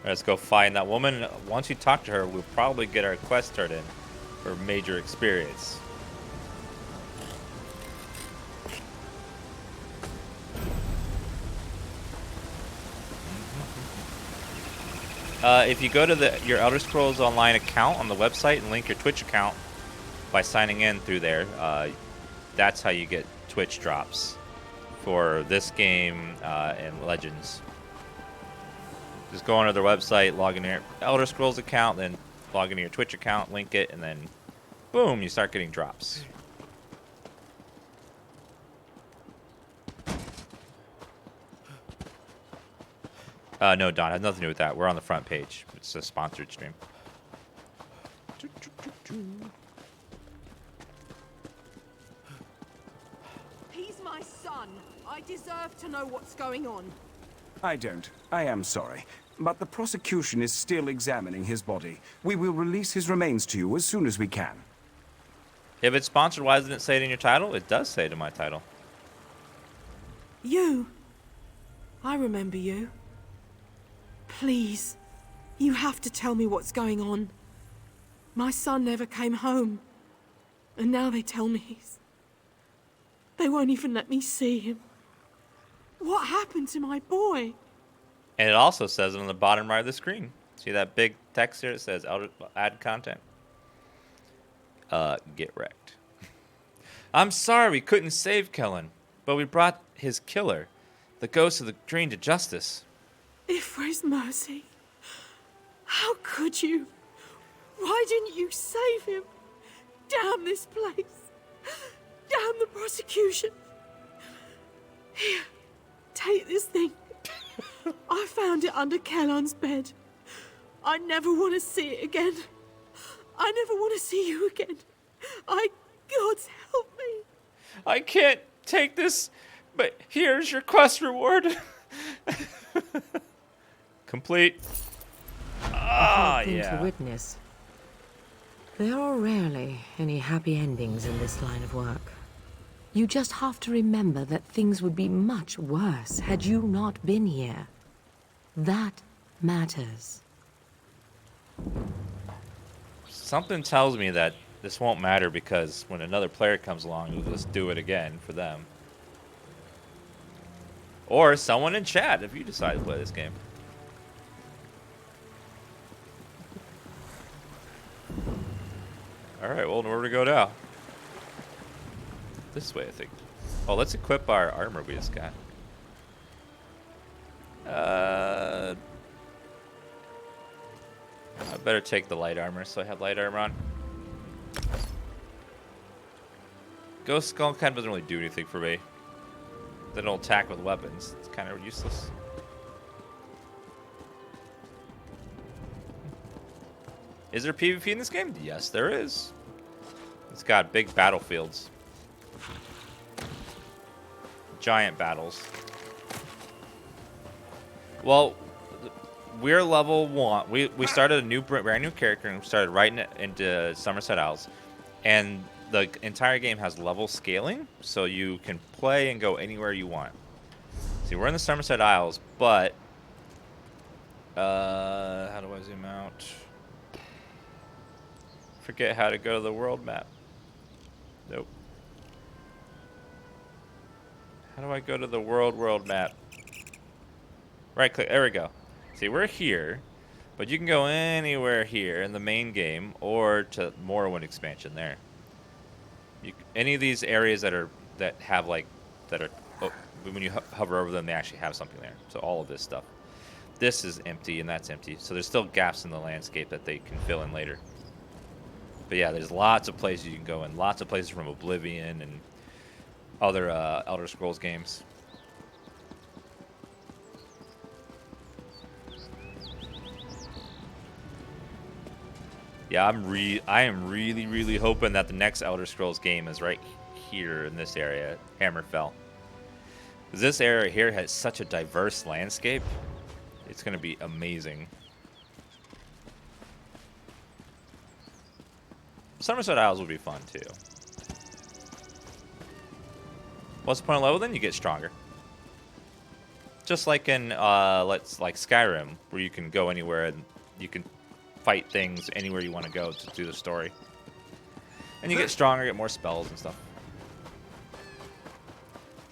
Let's go find that woman. Once you talk to her, we'll probably get our quest turned in for major experience. If you go to your Elder Scrolls Online account on the website and link your Twitch account by signing in through there, that's how you get Twitch drops for this game and Legends. Just go onto their website, log into your Elder Scrolls account, then log into your Twitch account, link it, and then boom, you start getting drops. No, Don, it has nothing to do with that. We're on the front page. It's a sponsored stream. He's my son. I deserve to know what's going on. I don't. I am sorry. But the prosecution is still examining his body. We will release his remains to you as soon as we can. If it's sponsored, why doesn't it say it in your title? It does say it in my title. You. I remember you. Please, you have to tell me what's going on. My son never came home. And now they tell me they won't even let me see him. What happened to my boy? And it also says it on the bottom right of the screen. See that big text here? It says add content. Get wrecked. I'm sorry we couldn't save Kellen, but we brought his killer, the ghost of the dream, to justice. Ifra's mercy. How could you? Why didn't you save him? Damn this place. Damn the prosecution. Here, take this thing. I found it under Kellan's bed. I never want to see it again. I never want to see you again. God's help me. I can't take this, but here's your quest reward. Complete. Ah, yeah. To witness. There are rarely any happy endings in this line of work. You just have to remember that things would be much worse had you not been here. That matters. Something tells me that this won't matter because when another player comes along, you'll just do it again for them. Or someone in chat if you decide to play this game. Alright, well, where to go now? This way, I think. Oh, let's equip our armor we just got. I better take the light armor so I have light armor on. Ghost Skull kind of doesn't really do anything for me. They don't attack with weapons. It's kind of useless. Is there PvP in this game? Yes, there is. It's got big battlefields. Giant battles. Well, we're level 1. We started a brand new character and started writing it into Summerset Isles. And the entire game has level scaling, so you can play and go anywhere you want. See, we're in the Summerset Isles, but how do I zoom out? Forget how to go to the world map. Nope. How do I go to the world map? Right click. There we go. See, we're here, but you can go anywhere here in the main game or to Morrowind expansion there. Any of these areas that are oh, when you hover over them, they actually have something there. So all of this stuff. This is empty and that's empty. So there's still gaps in the landscape that they can fill in later. But yeah, there's lots of places you can go in. Lots of places from Oblivion and other Elder Scrolls games. Yeah, I am really hoping that the next Elder Scrolls game is right here in this area, Hammerfell. Because this area here has such a diverse landscape. It's going to be amazing. Summerset Isles will be fun too. What's the point of level then? You get stronger. just like in like Skyrim, where you can go anywhere and you can fight things anywhere you want to go to do the story. And you get stronger, get more spells and stuff.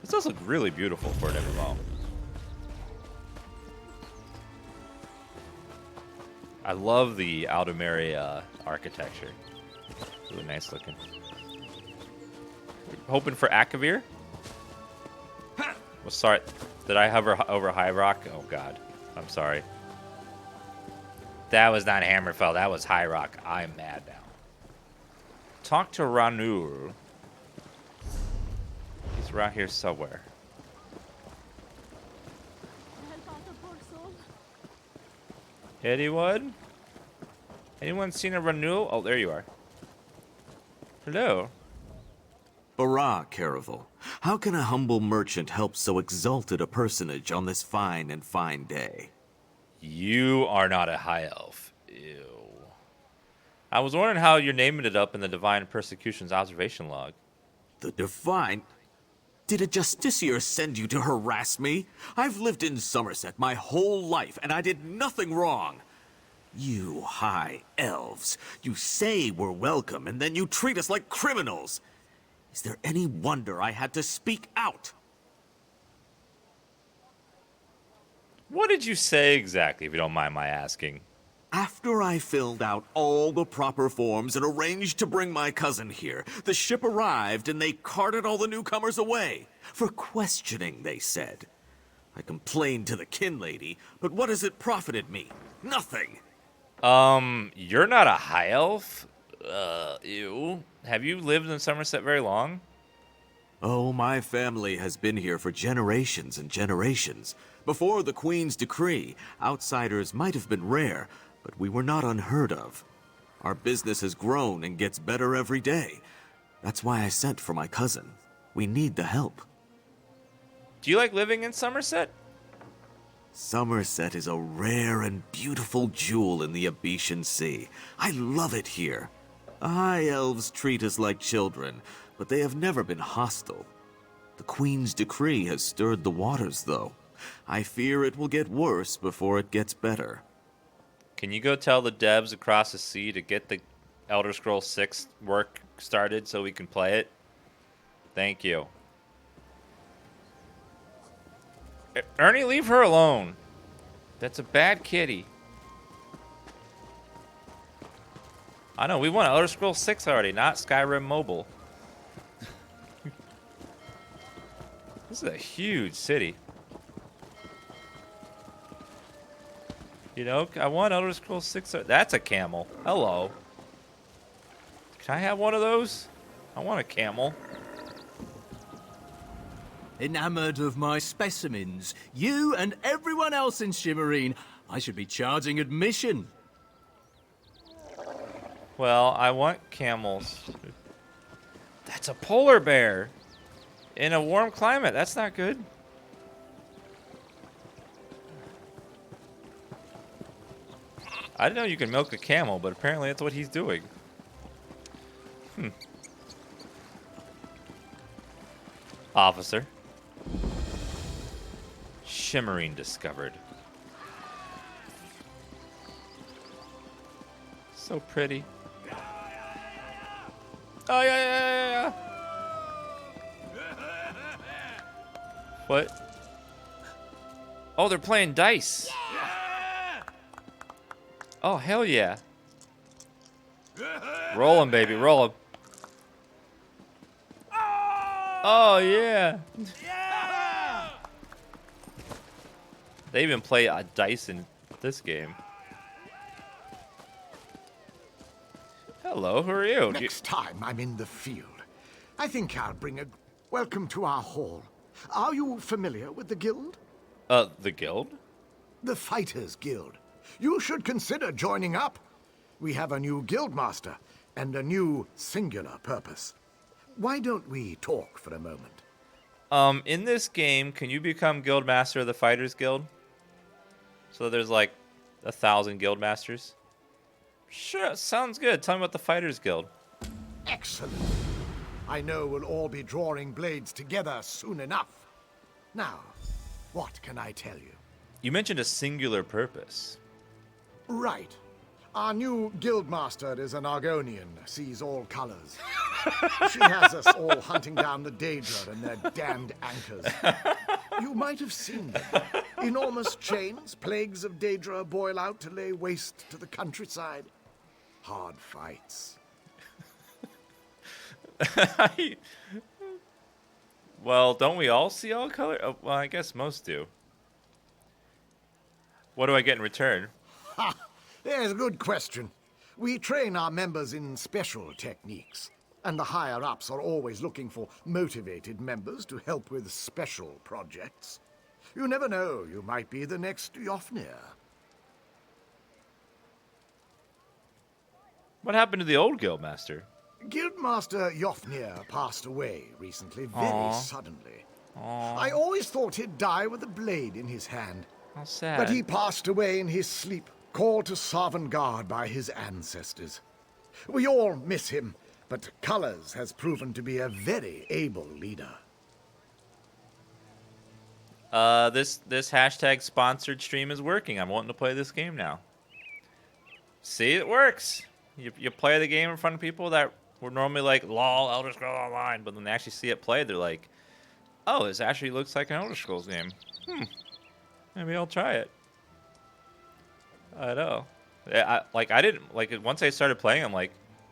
This does look really beautiful for an MMO. I love the Aldemeri architecture. Really nice looking. Hoping for Akavir? Well, sorry. Did I hover over High Rock? Oh, God. I'm sorry. That was not Hammerfell. That was High Rock. I'm mad now. Talk to Ranur. He's around here somewhere. Anyone? Anyone seen a Ranur? Oh, there you are. Hello. Bara, Caravel. How can a humble merchant help so exalted a personage on this fine and fine day? You are not a high elf. Ew. I was wondering how you're naming it up in the Divine Persecution's observation log. The Divine? Did a justiciar send you to harass me? I've lived in Summerset my whole life, and I did nothing wrong. You high elves, you say we're welcome, and then you treat us like criminals. Is there any wonder I had to speak out? What did you say exactly, if you don't mind my asking? After I filled out all the proper forms and arranged to bring my cousin here, the ship arrived and they carted all the newcomers away. For questioning, they said. I complained to the kin lady, but what has it profited me? Nothing. You're not a high elf? Ew. Have you lived in Somerset very long? Oh, my family has been here for generations and generations. Before the Queen's decree, outsiders might have been rare, but we were not unheard of. Our business has grown and gets better every day. That's why I sent for my cousin. We need the help. Do you like living in Somerset? Summerset is a rare and beautiful jewel in the Abetian Sea. I love it here. The High Elves treat us like children, but they have never been hostile. The Queen's decree has stirred the waters, though. I fear it will get worse before it gets better. Can you go tell the devs across the sea to get the Elder Scrolls 6 work started so we can play it? Thank you. Ernie, leave her alone. That's a bad kitty. I know, we want Elder Scrolls 6 already, not Skyrim Mobile. This is a huge city. You know, I want Elder Scrolls 6. That's a camel. Hello. Can I have one of those? I want a camel. Enamored of my specimens, you and everyone else in Shimmerine, I should be charging admission. Well, I want camels. That's a polar bear. In a warm climate. That's not good. I didn't know you could milk a camel, but apparently that's what he's doing. Officer. Shimmering discovered. So pretty. Oh, yeah. What? Oh, they're playing dice. Oh, hell yeah. Roll 'em, baby, roll 'em. Oh, yeah. They even play dice in this game. Hello, who are you? Next time I'm in the field, I think I'll bring a welcome to our hall. Are you familiar with the guild? The guild? The Fighters Guild. You should consider joining up. We have a new guildmaster and a new singular purpose. Why don't we talk for a moment? In this game, can you become guildmaster of the Fighters Guild? So there's like 1,000 guildmasters? Sure, sounds good. Tell me about the Fighters Guild. Excellent. I know we'll all be drawing blades together soon enough. Now, What can I tell you? You mentioned a singular purpose. Right. Our new guildmaster is an Argonian, sees all colors. She has us all hunting down the Daedra and their damned anchors. You might have seen them. Enormous chains, plagues of Daedra boil out to lay waste to the countryside. Hard fights. Well, don't we all see all color? Oh, well, I guess most do. What do I get in return? Ha! There's a good question. We train our members in special techniques, and the higher-ups are always looking for motivated members to help with special projects. You never know, you might be the next Yofnir. What happened to the old guildmaster? Guildmaster Yofnir passed away recently, very Aw. suddenly. Aw, I always thought he'd die with a blade in his hand. how sad. But he passed away in his sleep, called to Sovngarde by his ancestors. We all miss him, but Colors has proven to be a very able leader. This hashtag sponsored stream is working. I'm wanting to play this game now. See, it works. You play the game in front of people that were normally like, lol, Elder Scrolls Online, but when they actually see it played, they're like, oh, this actually looks like an Elder Scrolls game. Maybe I'll try it. I know. I didn't, once I started playing, I'm like,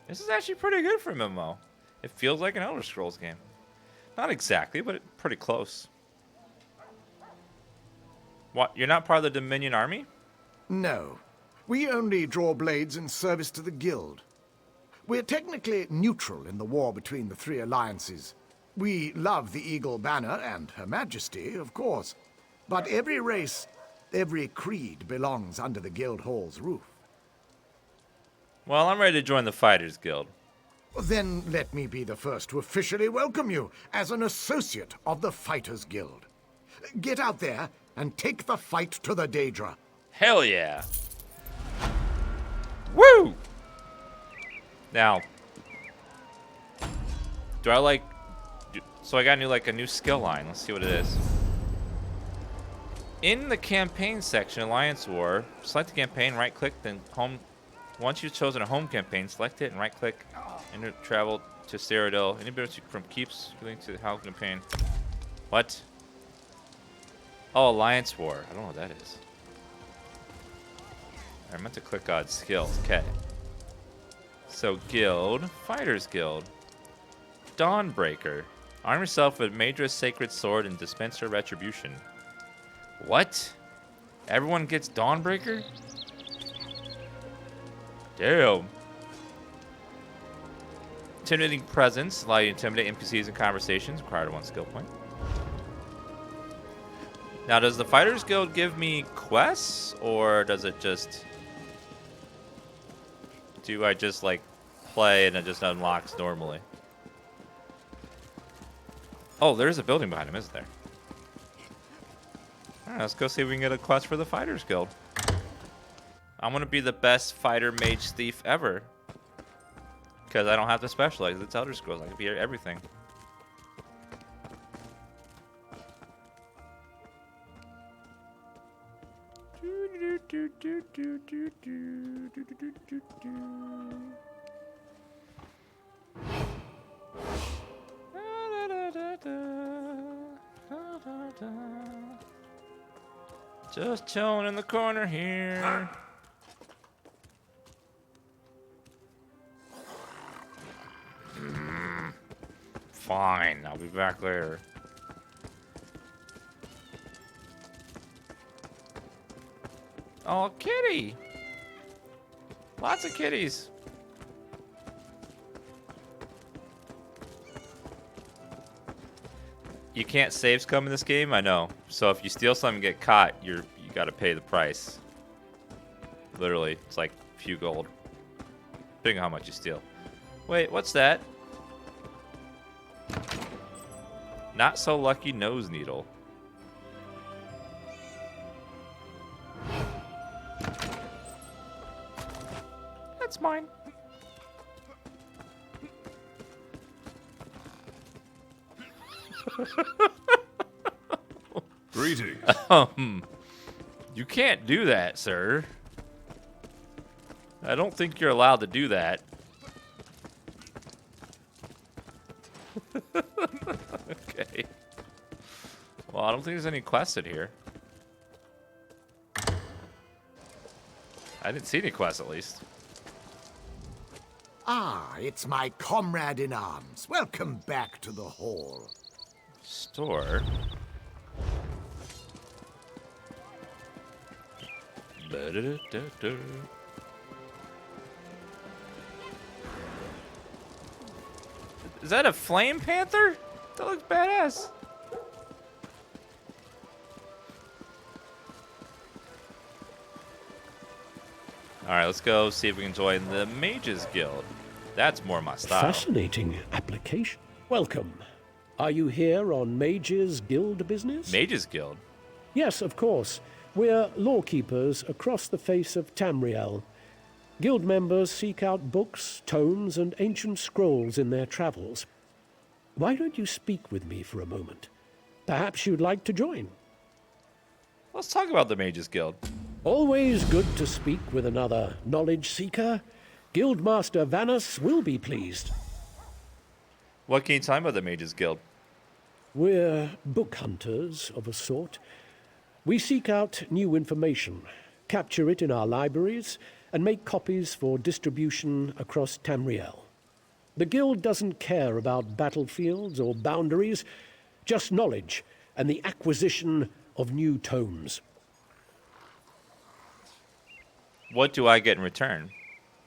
this is actually pretty good for MMO. It feels like an Elder Scrolls game. Not exactly, but pretty close. What, you're not part of the Dominion army? No. We only draw blades in service to the Guild. We're technically neutral in the war between the three alliances. We love the Eagle Banner and Her Majesty, of course. But every race, every creed belongs under the Guild Hall's roof. Well, I'm ready to join the Fighters Guild. Then let me be the first to officially welcome you as an associate of the Fighters Guild. Get out there and take the fight to the Daedra. Hell yeah. Woo! Now, do I like... So I got a new skill line. Let's see what it is. In the campaign section, Alliance War, select the campaign, right-click, then home. Once you've chosen a home campaign, select it and right-click, and travel to Cyrodiil. Any ability from keeps linked to the house campaign. What? Oh, Alliance War. I don't know what that is. I meant to click on skills. Okay. So, Guild. Fighters Guild. Dawnbreaker. Arm yourself with Madra's Sacred Sword and Dispenser Retribution. What? Everyone gets Dawnbreaker? Damn. Intimidating Presence. Allow you to intimidate NPCs in conversations. Required 1 skill point. Now, does the Fighters Guild give me quests? Or does it just... Do I just, play and it just unlocks normally? Oh, there's a building behind him, isn't there? Alright, let's go see if we can get a quest for the Fighters Guild. I'm gonna be the best fighter mage thief ever. Because I don't have to specialize. It's Elder Scrolls. I can be everything. Just chilling in the corner here. Fine, I'll be back later. Oh, kitty! Lots of kitties. You can't save scum in this game? I know. So if you steal something and get caught, you gotta pay the price. Literally, it's like a few gold. Depending on how much you steal. Wait, what's that? Not so lucky nose needle. That's mine. Greetings. You can't do that, sir. I don't think you're allowed to do that. Okay. Well, I don't think there's any quests in here. I didn't see any quests, at least. Ah, it's my comrade in arms. Welcome back to the hall. Store. Ba-da-da-da-da. Is that a flame panther? That looks badass. Alright, let's go see if we can join the Mages Guild. That's more my style. Fascinating application. Welcome. Are you here on Mages Guild business? Mages Guild? Yes, of course. We're lawkeepers across the face of Tamriel. Guild members seek out books, tomes, and ancient scrolls in their travels. Why don't you speak with me for a moment? Perhaps you'd like to join. Let's talk about the Mages Guild. Always good to speak with another knowledge seeker. Guildmaster Vanus will be pleased. What can you tell me about the Mages Guild? We're book hunters of a sort. We seek out new information, capture it in our libraries, and make copies for distribution across Tamriel. The Guild doesn't care about battlefields or boundaries, just knowledge and the acquisition of new tomes. What do I get in return?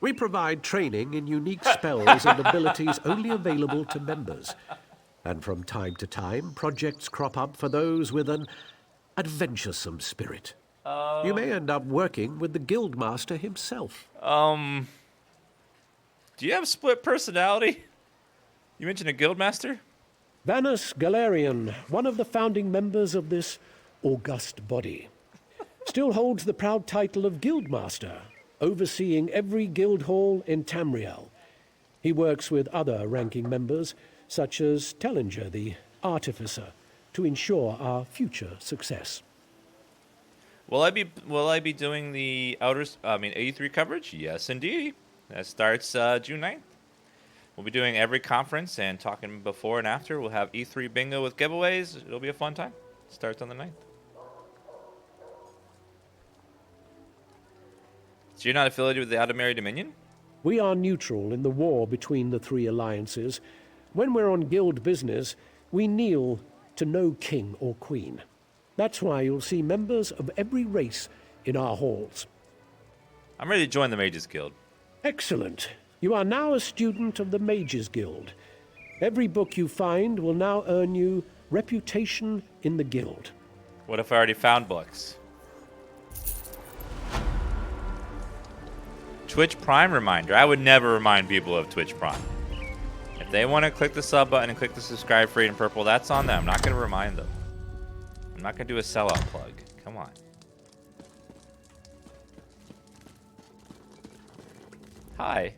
We provide training in unique spells and abilities only available to members. And from time to time, projects crop up for those with an adventuresome spirit. You may end up working with the Guildmaster himself. Do you have split personality? You mentioned a Guildmaster? Vanus Galarian, one of the founding members of this august body, still holds the proud title of Guildmaster, overseeing every guild hall in Tamriel. He works with other ranking members, such as Tellinger, the Artificer, to ensure our future success. Will I be doing the E3 coverage? Yes, indeed. That starts June 9th. We'll be doing every conference and talking before and after. We'll have E3 bingo with giveaways. It'll be a fun time. Starts on the 9th. So you're not affiliated with the Outermere Dominion? We are neutral in the war between the three alliances. When we're on guild business, we kneel to no king or queen. That's why you'll see members of every race in our halls. I'm ready to join the Mages Guild. Excellent. You are now a student of the Mages Guild. Every book you find will now earn you reputation in the guild. What if I already found books? Twitch Prime reminder. I would never remind people of Twitch Prime. If they want to click the sub button and click the subscribe for it in purple, that's on them. I'm not going to remind them. I'm not going to do a sellout plug. Come on. Hi.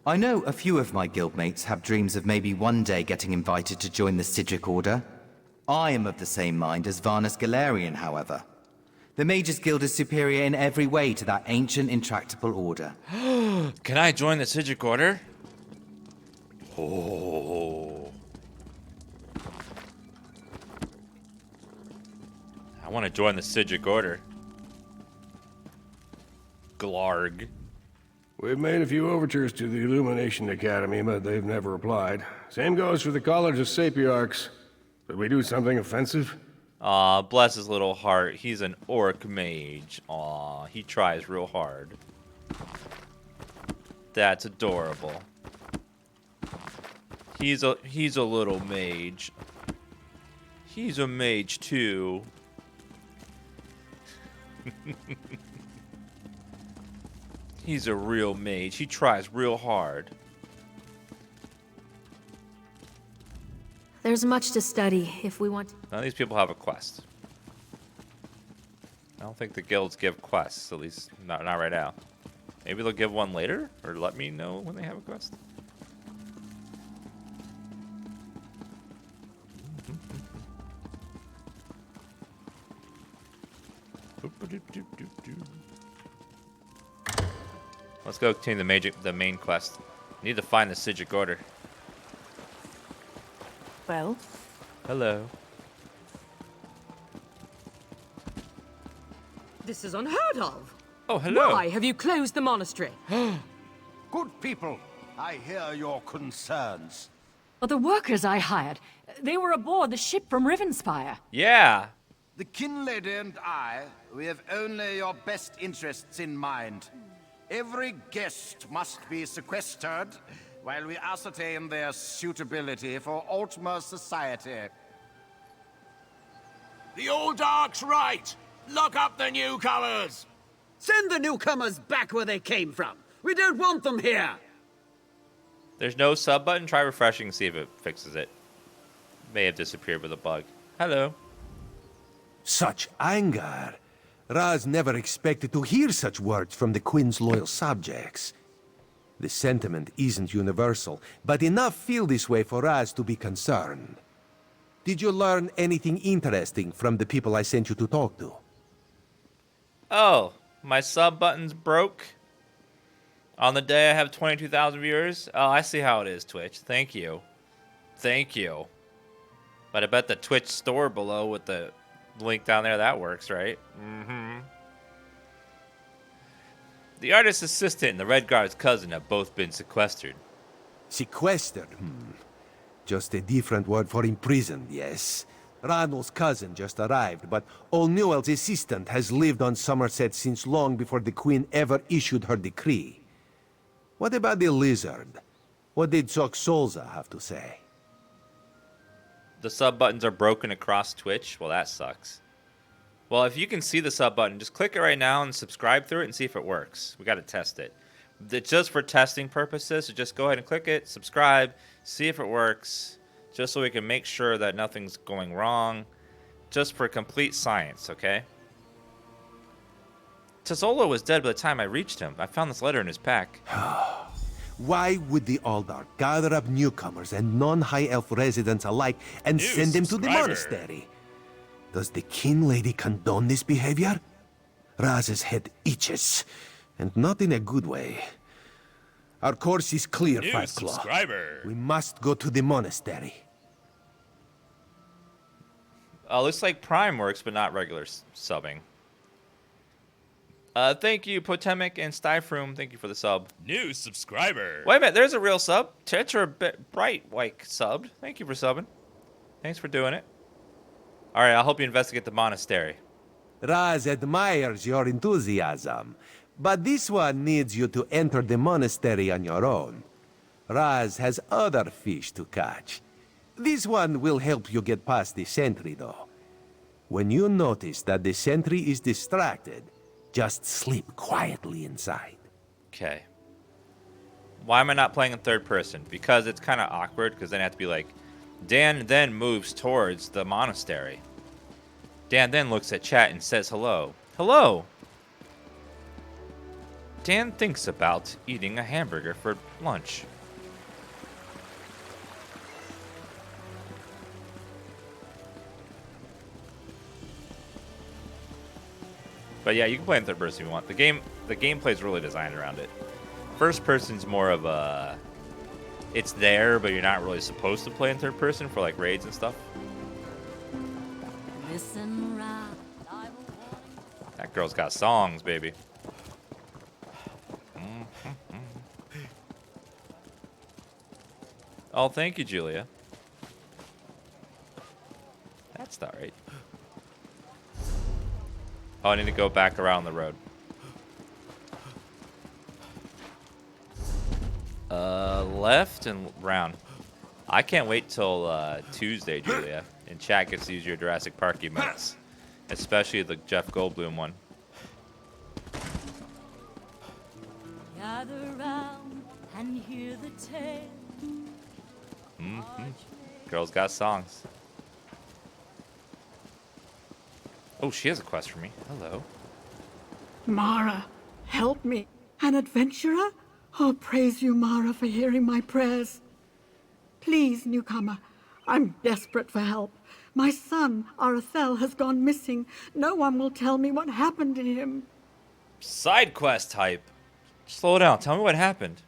I know a few of my guildmates have dreams of maybe one day getting invited to join the Sidric Order. I am of the same mind as Vanus Galarian, however. The Mages Guild is superior in every way to that ancient, intractable order. Can I join the Sidric Order? Oh. I want to join the Sidric Order. Glarg. We've made a few overtures to the Illumination Academy, but they've never replied. Same goes for the College of Sapiarchs. Did we do something offensive? Aw, bless his little heart. He's an orc mage. Aw, he tries real hard. That's adorable. He's a little mage. He's a mage too. He's a real mage. He tries real hard. There's much to study if we want. None of these people have a quest. I don't think the guilds give quests, at least not right now. Maybe they'll give one later, or let me know when they have a quest. Let's go continue the main quest. Need to find the Sidric Order. Well, Hello. This is unheard of. Oh, hello. Why have you closed the monastery? Good people, I hear your concerns. But the workers I hired, they were aboard the ship from Rivenspire. Yeah. The kin lady and I, we have only your best interests in mind. Every guest must be sequestered while we ascertain their suitability for Altmer society. The old Dark's right. Lock up the newcomers. Send the newcomers back where they came from. We don't want them here. There's no sub button. Try refreshing and see if it fixes it. May have disappeared with a bug. Hello. Such anger. Raz never expected to hear such words from the Queen's loyal subjects. The sentiment isn't universal, but enough feel this way for Raz to be concerned. Did you learn anything interesting from the people I sent you to talk to? Oh, my sub button's broke. On the day I have 22,000 viewers. Oh, I see how it is, Twitch. Thank you. Thank you. But I bet the Twitch store below with the link down there, that works, right? Mm-hmm. The artist's assistant and the Red Guard's cousin have both been sequestered. Sequestered? Just a different word for imprisoned, yes. Ranul's cousin just arrived, but O'Newell's assistant has lived on Summerset since long before the Queen ever issued her decree. What about the lizard? What did Soxolza have to say? The sub buttons are broken across Twitch. Well, that sucks. Well, if you can see the sub button, just click it right now and subscribe through it and see if it works. We got to test it. It's just for testing purposes, so just go ahead and click it, subscribe, see if it works, just so we can make sure that nothing's going wrong. Just for complete science, okay? Tazolo was dead by the time I reached him. I found this letter in his pack. Why would the Aldar gather up newcomers and non-High Elf residents alike and send them to the monastery? Does the King Lady condone this behavior? Raz's head itches, and not in a good way. Our course is clear, Five Claw. We must go to the monastery. Looks like Prime works, but not regular subbing. Thank you, Potemic and Styfroom. Thank you for the sub. New subscriber. Wait a minute, there's a real sub. Tetra Bright White subbed. Thank you for subbing. Thanks for doing it. All right, I'll help you investigate the monastery. Raz admires your enthusiasm, but this one needs you to enter the monastery on your own. Raz has other fish to catch. This one will help you get past the sentry, though. When you notice that the sentry is distracted, just sleep quietly inside. Okay. Why am I not playing in third person? Because it's kind of awkward, because then I have to be like, Dan then moves towards the monastery. Dan then looks at chat and says hello. Hello! Dan thinks about eating a hamburger for lunch. But yeah, you can play in third person if you want. The gameplay is really designed around it. First person's more of a... It's there, but you're not really supposed to play in third person for like raids and stuff. Listen round. That girl's got songs, baby. Oh, thank you, Julia. That's not right. Oh, I need to go back around the road. Left and round. I can't wait till Tuesday, Julia. And chat gets to use your Jurassic Park emotes. Especially the Jeff Goldblum one. Gather round and hear the tale. Girl's got songs. Oh, she has a quest for me. Hello. Mara, help me. An adventurer? Oh, praise you, Mara, for hearing my prayers. Please, newcomer, I'm desperate for help. My son, Arathel, has gone missing. No one will tell me what happened to him. Side quest type. Slow down. Tell me what happened.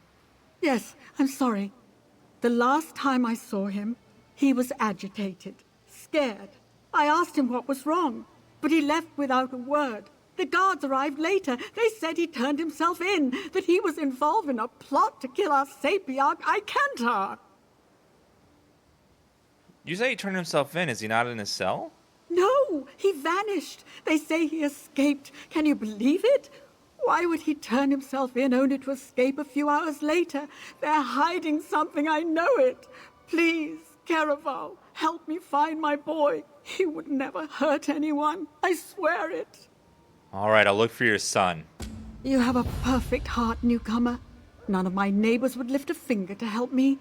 Yes, I'm sorry. The last time I saw him, he was agitated, scared. I asked him what was wrong, but he left without a word. The guards arrived later. They said he turned himself in, that he was involved in a plot to kill our sapiarch, Icantar. You say he turned himself in. Is he not in his cell? No, he vanished. They say he escaped. Can you believe it? Why would he turn himself in only to escape a few hours later? They're hiding something, I know it. Please, Caraval, help me find my boy. He would never hurt anyone. I swear it. All right, I'll look for your son. You have a perfect heart, newcomer. None of my neighbors would lift a finger to help me.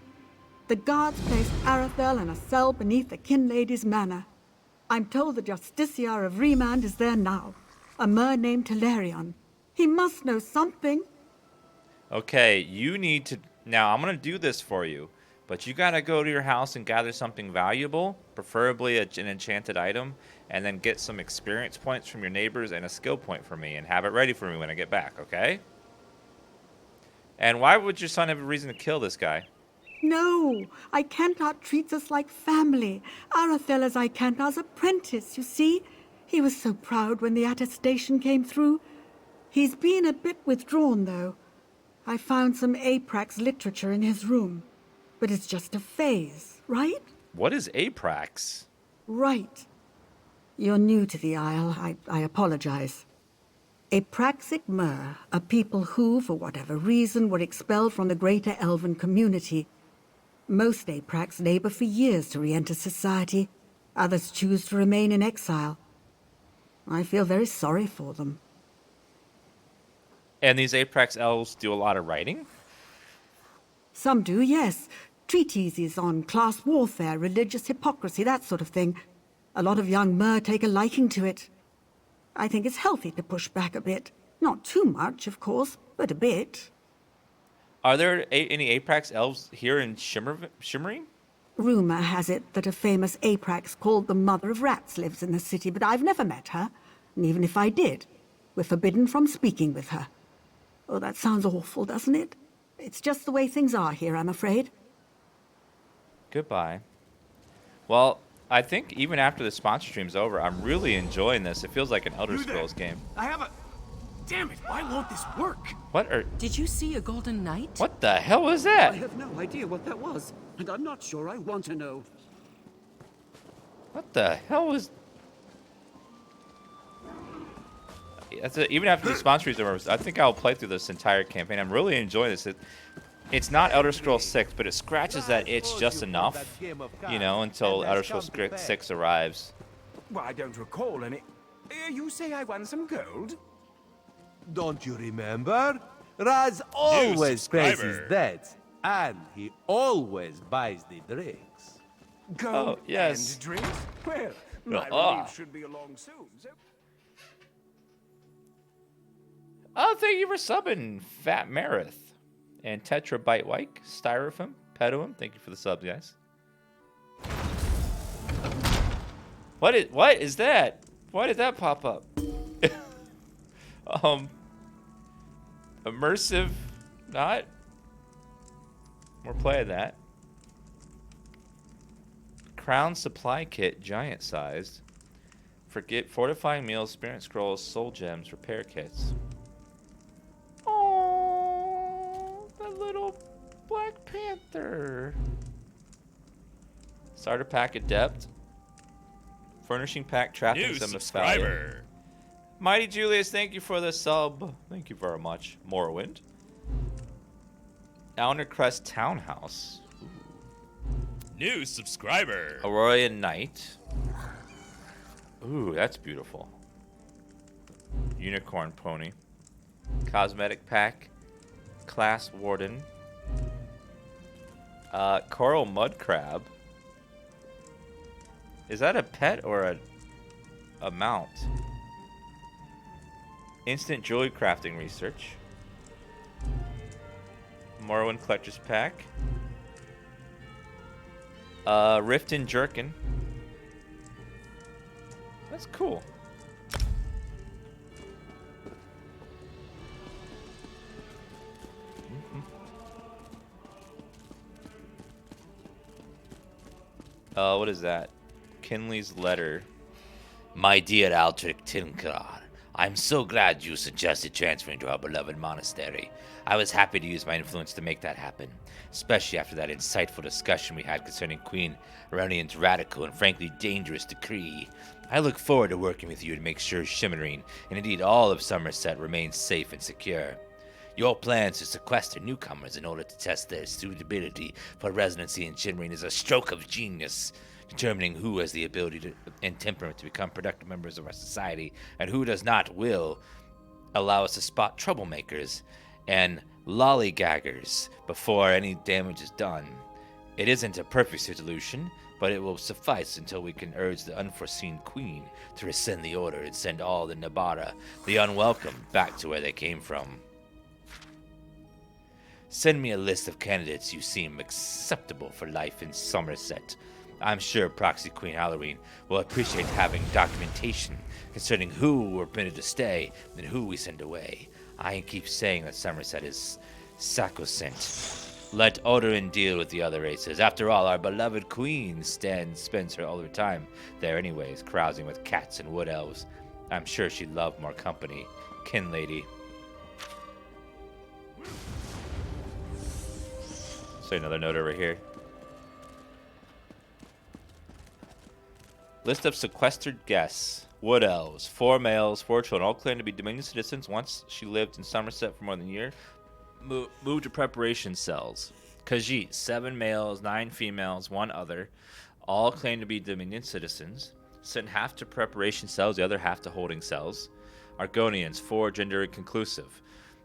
The guards placed Arathel in a cell beneath the Kin Lady's manor. I'm told the Justiciar of Remand is there now. A mer named Telerion. He must know something. Okay, you need to... Now, I'm going to do this for you. But you got to go to your house and gather something valuable, preferably an enchanted item, and then get some experience points from your neighbors and a skill point for me, and have it ready for me when I get back, okay? And why would your son have a reason to kill this guy? No, Icantar treats us like family. Arathel is Icantar's apprentice, you see? He was so proud when the attestation came through. He's been a bit withdrawn, though. I found some Aprax literature in his room. But it's just a phase, right? What is Aprax? Right. You're new to the Isle. I apologize. Apraxic Mer are people who, for whatever reason, were expelled from the greater elven community. Most Aprax labor for years to re-enter society. Others choose to remain in exile. I feel very sorry for them. And these Aprax elves do a lot of writing? Some do, yes. Treatises on class warfare, religious hypocrisy, that sort of thing. A lot of young Mer take a liking to it. I think it's healthy to push back a bit. Not too much, of course, but a bit. Are there any Aprax elves here in Shimmerine? Rumor has it that a famous Aprax called the Mother of Rats lives in the city, but I've never met her. And even if I did, we're forbidden from speaking with her. Oh, that sounds awful, doesn't it? It's just the way things are here, I'm afraid. Goodbye. Well, I think even after the sponsor stream's over, I'm really enjoying this. It feels like an Elder Scrolls game. I have a... Damn it, why won't this work? What are... Did you see a golden knight? What the hell was that? I have no idea what that was, and I'm not sure I want to know. What the hell was... Even after the sponsor stream's over, I think I'll play through this entire campaign. I'm really enjoying this. It's not Elder Scrolls 6, but it scratches that itch just enough, you know, until Elder Scrolls 6 arrives. Well, I don't recall any... you say I won some gold? Don't you remember? Raz always praises that, and he always buys the drinks. Gold yes. and drinks? Well, my relief should be along soon, so... Oh, thank you for subbing, Fat Marith. And Tetrabyte Wyke, Styrofoam, Pedoum, thank you for the subs, guys. What is that? Why did that pop up? Immersive, not. We're playing that. Crown Supply Kit, giant sized. Forget fortifying meals, spirit scrolls, soul gems, repair kits. Little Black Panther. Starter pack adept. Furnishing pack trappings of subscriber. Mighty Julius, thank you for the sub. Thank you very much. Morrowind. Elnercrest Townhouse. Ooh. New subscriber. Aurorian Knight. Ooh, that's beautiful. Unicorn Pony. Cosmetic pack. Class Warden. Coral Mud Crab. Is that a pet or a mount? Instant Jewelry Crafting Research. Morrowind Collector's Pack. Riften Jerkin. That's cool. What is that? Kinley's letter. My dear Aldrich Tinkar, I'm so glad you suggested transferring to our beloved monastery. I was happy to use my influence to make that happen, especially after that insightful discussion we had concerning Queen Aronian's radical and frankly dangerous decree. I look forward to working with you to make sure Shimmerine, and indeed all of Summerset, remains safe and secure. Your plans to sequester newcomers in order to test their suitability for residency in Shimmerine is a stroke of genius. Determining who has the ability and temperament to become productive members of our society and who does not will allow us to spot troublemakers and lollygaggers before any damage is done. It isn't a perfect solution, but it will suffice until we can urge the unforeseen queen to rescind the order and send all the Nabara, the unwelcome, back to where they came from. Send me a list of candidates you seem acceptable for life in Summerset. I'm sure Proxy Queen Halloween will appreciate having documentation concerning who we're permitted to stay and who we send away. I keep saying that Summerset is sacrosanct. Let Odorin deal with the other races. After all, our beloved queen spends all her time there anyways, carousing with cats and wood elves. I'm sure she'd love more company. Kin lady. So another note over here. List of sequestered guests. Wood elves. 4 males, 4 children, all claim to be Dominion citizens. Once she lived in Summerset for more than a year. Moved to preparation cells. Khajiit. 7 males, 9 females, 1 other. All claim to be Dominion citizens. Sent half to preparation cells, the other half to holding cells. Argonians. 4 gender inconclusive.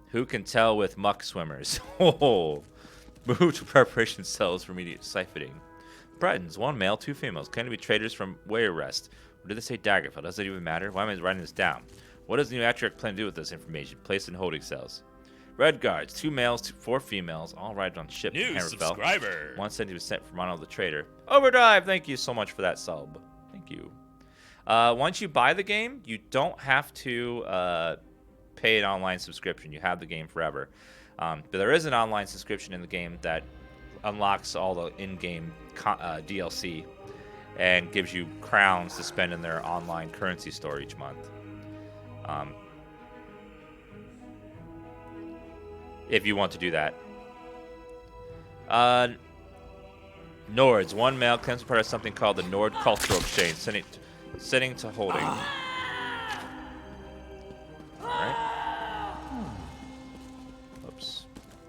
Who can tell with muck swimmers? Oh. Moved to preparation cells for immediate siphoning. Bretons, 1 male, 2 females, claim to be traders from Wayrest. Or did they say Daggerfell? Does it even matter? Why am I writing this down? What does the new Atriarch plan to do with this information? Placed in holding cells. Red Guards, 2 males, 4 females, all arrived on ship. New subscriber. 1 sent was sent from Mono the Trader. Overdrive, thank you so much for that sub. Thank you. Once you buy the game, you don't have to pay an online subscription. You have the game forever. But there is an online subscription in the game that unlocks all the in-game DLC and gives you crowns to spend in their online currency store each month. If you want to do that. Nords, 1 male claims to be part of something called the Nord Cultural Exchange, sending to holding. Alright. Oops.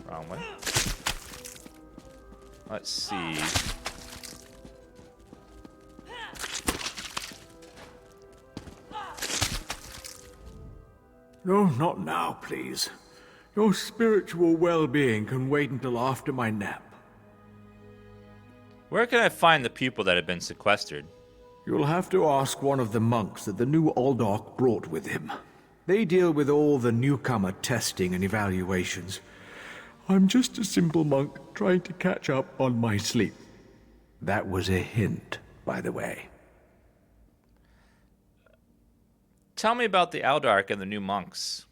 Wrong way. Let's see. No, not now, please. Your spiritual well-being can wait until after my nap. Where can I find the people that have been sequestered? You'll have to ask one of the monks that the new Aldork brought with him. They deal with all the newcomer testing and evaluations. I'm just a simple monk trying to catch up on my sleep. That was a hint, by the way. Tell me about the Aldark and the new monks.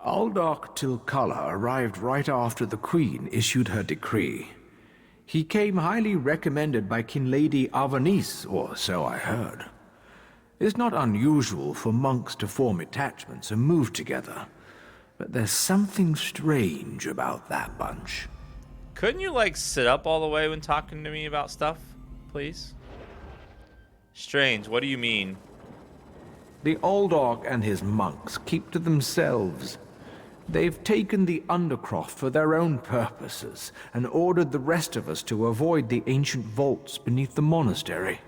Aldork Tilkala arrived right after the Queen issued her decree. He came highly recommended by King Lady Avanice, or so I heard. It's not unusual for monks to form attachments and move together, but there's something strange about that bunch. Couldn't you, like, sit up all the way when talking to me about stuff, please? Strange, what do you mean? The Aldork and his monks keep to themselves. They've taken the Undercroft for their own purposes and ordered the rest of us to avoid the ancient vaults beneath the monastery.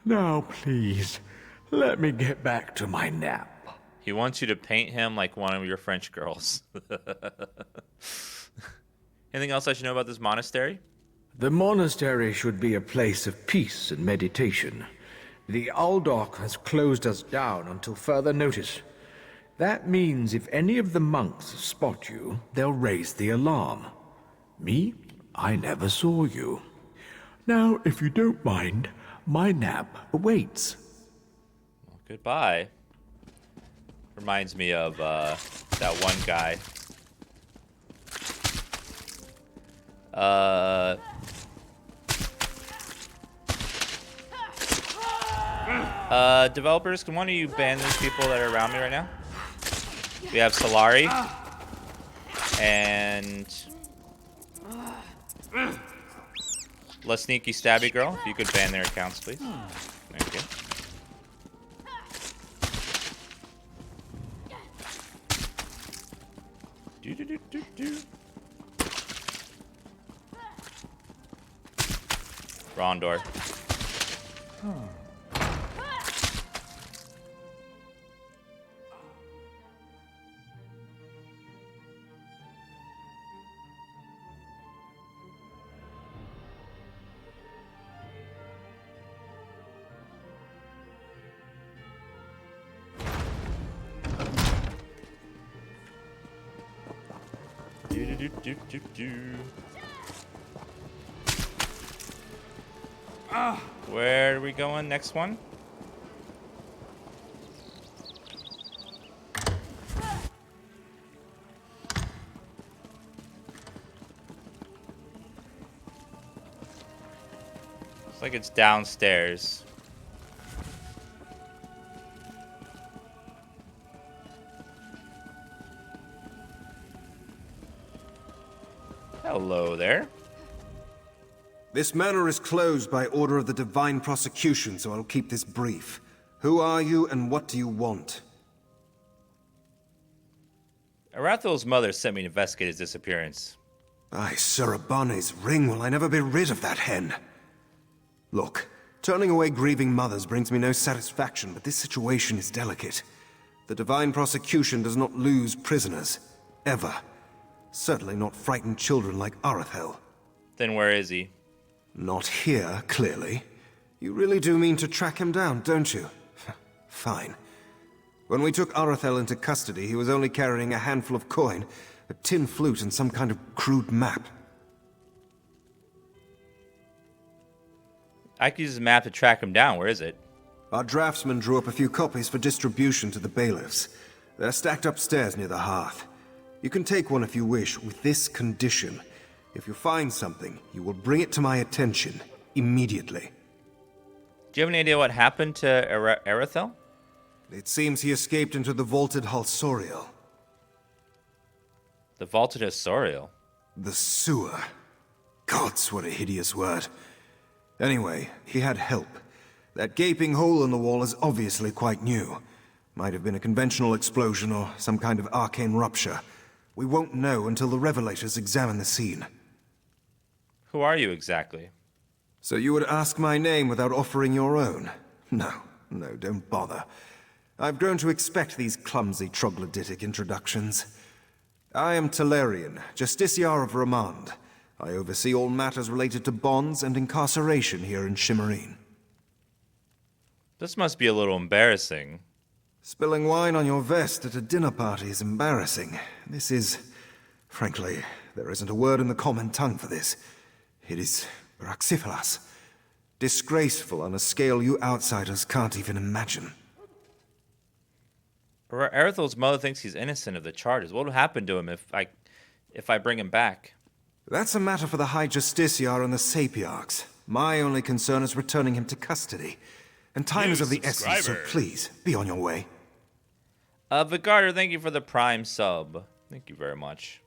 Now, please, let me get back to my nap. He wants you to paint him like one of your French girls. Anything else I should know about this monastery? The monastery should be a place of peace and meditation. The Aldork has closed us down until further notice. That means if any of the monks spot you, they'll raise the alarm. Me? I never saw you. Now, if you don't mind, my nap awaits. Goodbye. Reminds me of that one guy. Developers, can one of you ban these people that are around me right now? We have Solari and La Sneaky Stabby Girl. If you could ban their accounts, please. Thank you. Wrong door. Where are we going? Next one? Looks like it's downstairs. Hello there. This manor is closed by order of the Divine Prosecution, so I'll keep this brief. Who are you and what do you want? Arathel's mother sent me to investigate his disappearance. Aye, Surabane's ring, will I never be rid of that hen? Look, turning away grieving mothers brings me no satisfaction, but this situation is delicate. The Divine Prosecution does not lose prisoners. Ever. Certainly not frightened children like Arathel. Then where is he? Not here, clearly. You really do mean to track him down, don't you? Fine. When we took Arathel into custody, he was only carrying a handful of coin, a tin flute, and some kind of crude map. I could use a map to track him down. Where is it? Our draftsman drew up a few copies for distribution to the bailiffs. They're stacked upstairs near the hearth. You can take one if you wish, with this condition. If you find something, you will bring it to my attention immediately. Do you have any idea what happened to Arathel? It seems he escaped into the vaulted Halsorial. The vaulted Halsorial? The sewer. Gods, what a hideous word. Anyway, he had help. That gaping hole in the wall is obviously quite new. Might have been a conventional explosion or some kind of arcane rupture. We won't know until the Revelators examine the scene. Who are you exactly? So you would ask my name without offering your own? No, don't bother. I've grown to expect these clumsy troglodytic introductions. I am Talarian, Justiciar of Ramand. I oversee all matters related to bonds and incarceration here in Shimmerine. This must be a little embarrassing. Spilling wine on your vest at a dinner party is embarrassing. This is... Frankly, there isn't a word in the common tongue for this. It is raxifilas. Disgraceful on a scale you outsiders can't even imagine. Arathel's mother thinks he's innocent of the charges. What will happen to him if I bring him back? That's a matter for the High Justiciar and the Sapiarchs. My only concern is returning him to custody. And time is of the essence, so please, be on your way. Vigarder, thank you for the Prime sub. Thank you very much.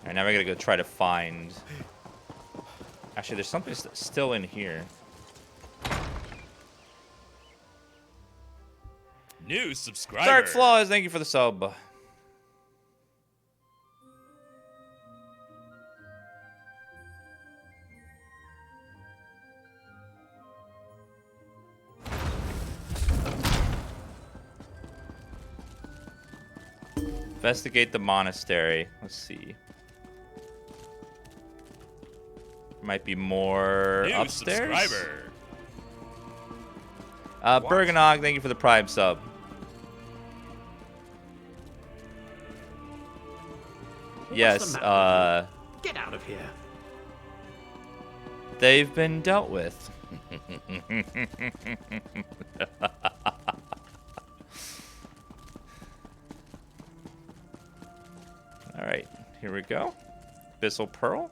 Alright, now we gotta go try to find... Actually, there's something still in here. New subscriber. Dark Flaws, thank you for the sub. Investigate the monastery. Let's see. Might be more New upstairs. subscriber. Bergenog, thank you for the Prime sub. Yes, Get out of here. They've been dealt with. Alright, here we go. Abyssal Pearl.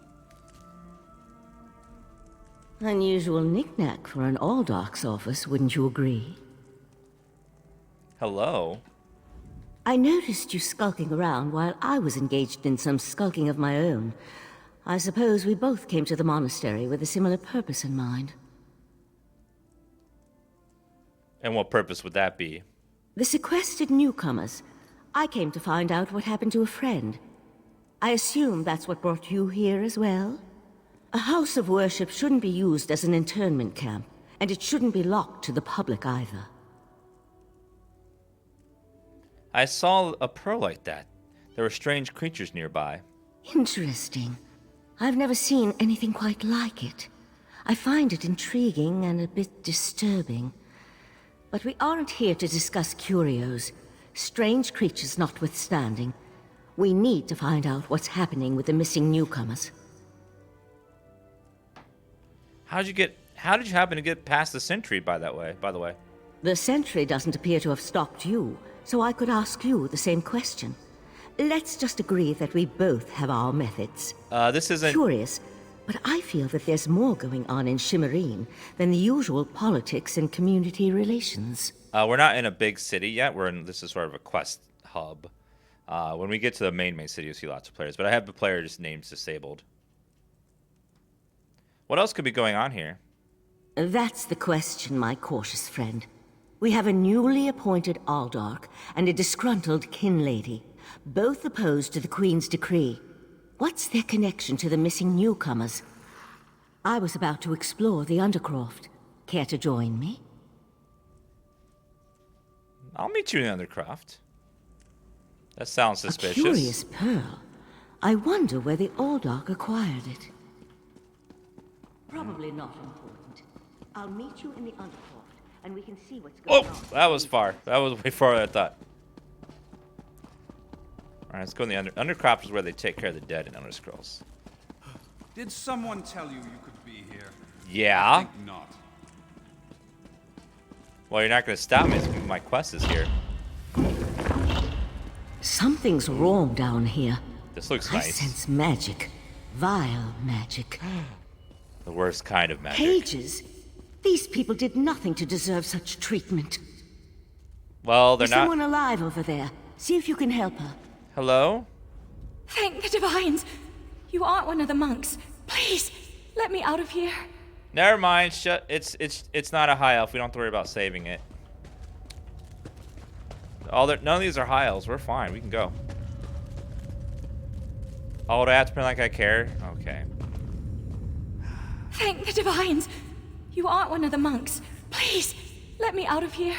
Unusual knick-knack for an Aldark's office, wouldn't you agree? Hello. I noticed you skulking around while I was engaged in some skulking of my own. I suppose we both came to the monastery with a similar purpose in mind. And what purpose would that be? The sequestered newcomers. I came to find out what happened to a friend. I assume that's what brought you here as well? A house of worship shouldn't be used as an internment camp, and it shouldn't be locked to the public either. I saw a pearl like that. There were strange creatures nearby. Interesting. I've never seen anything quite like it. I find it intriguing and a bit disturbing. But we aren't here to discuss curios. Strange creatures notwithstanding, we need to find out what's happening with the missing newcomers. How did you happen to get past the sentry by the way? The sentry doesn't appear to have stopped you, so I could ask you the same question. Let's just agree that we both have our methods. This isn't... Curious, but I feel that there's more going on in Shimmerine than the usual politics and community relations. We're not in a big city yet. This is sort of a quest hub. When we get to the main city, you'll see lots of players. But I have the players' names disabled. What else could be going on here? That's the question, my cautious friend. We have a newly appointed Aldark and a disgruntled kin lady, both opposed to the Queen's decree. What's their connection to the missing newcomers? I was about to explore the Undercroft. Care to join me? I'll meet you in the Undercroft. That sounds suspicious. A curious pearl. I wonder where the Aldark acquired it. Probably not important. I'll meet you in the Undercroft, and we can see what's going on. Oh, that was far. That was way farther than I thought. Alright, let's go in the Undercroft is where they take care of the dead in Elder Scrolls. Did someone tell you you could be here? Yeah. I think not. Well, you're not going to stop me. My quest is here. Something's wrong down here. This looks I nice. sense magic. Vile magic. The worst kind of magic. Cages? These people did nothing to deserve such treatment. Well, they're There's not... someone alive over there. See if you can help her. Hello? Thank the divines. You aren't one of the monks. Please, let me out of here. Never mind. It's not a high elf. We don't have to worry about saving it. None of these are high elves. We're fine. We can go. Oh, do I have to pretend like I care? Okay. Thank the divines. You aren't one of the monks. Please, let me out of here.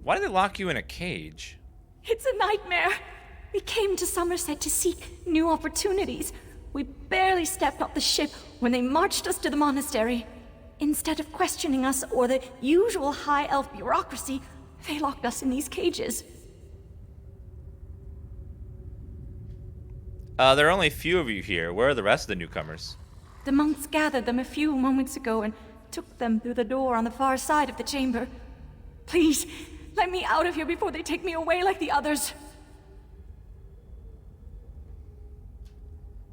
Why did they lock you in a cage? It's a nightmare. We came to Summerset to seek new opportunities. We barely stepped off the ship when they marched us to the monastery. Instead of questioning us or the usual high elf bureaucracy, they locked us in these cages. There are only a few of you here. Where are the rest of the newcomers? The monks gathered them a few moments ago and took them through the door on the far side of the chamber. Please, let me out of here before they take me away like the others.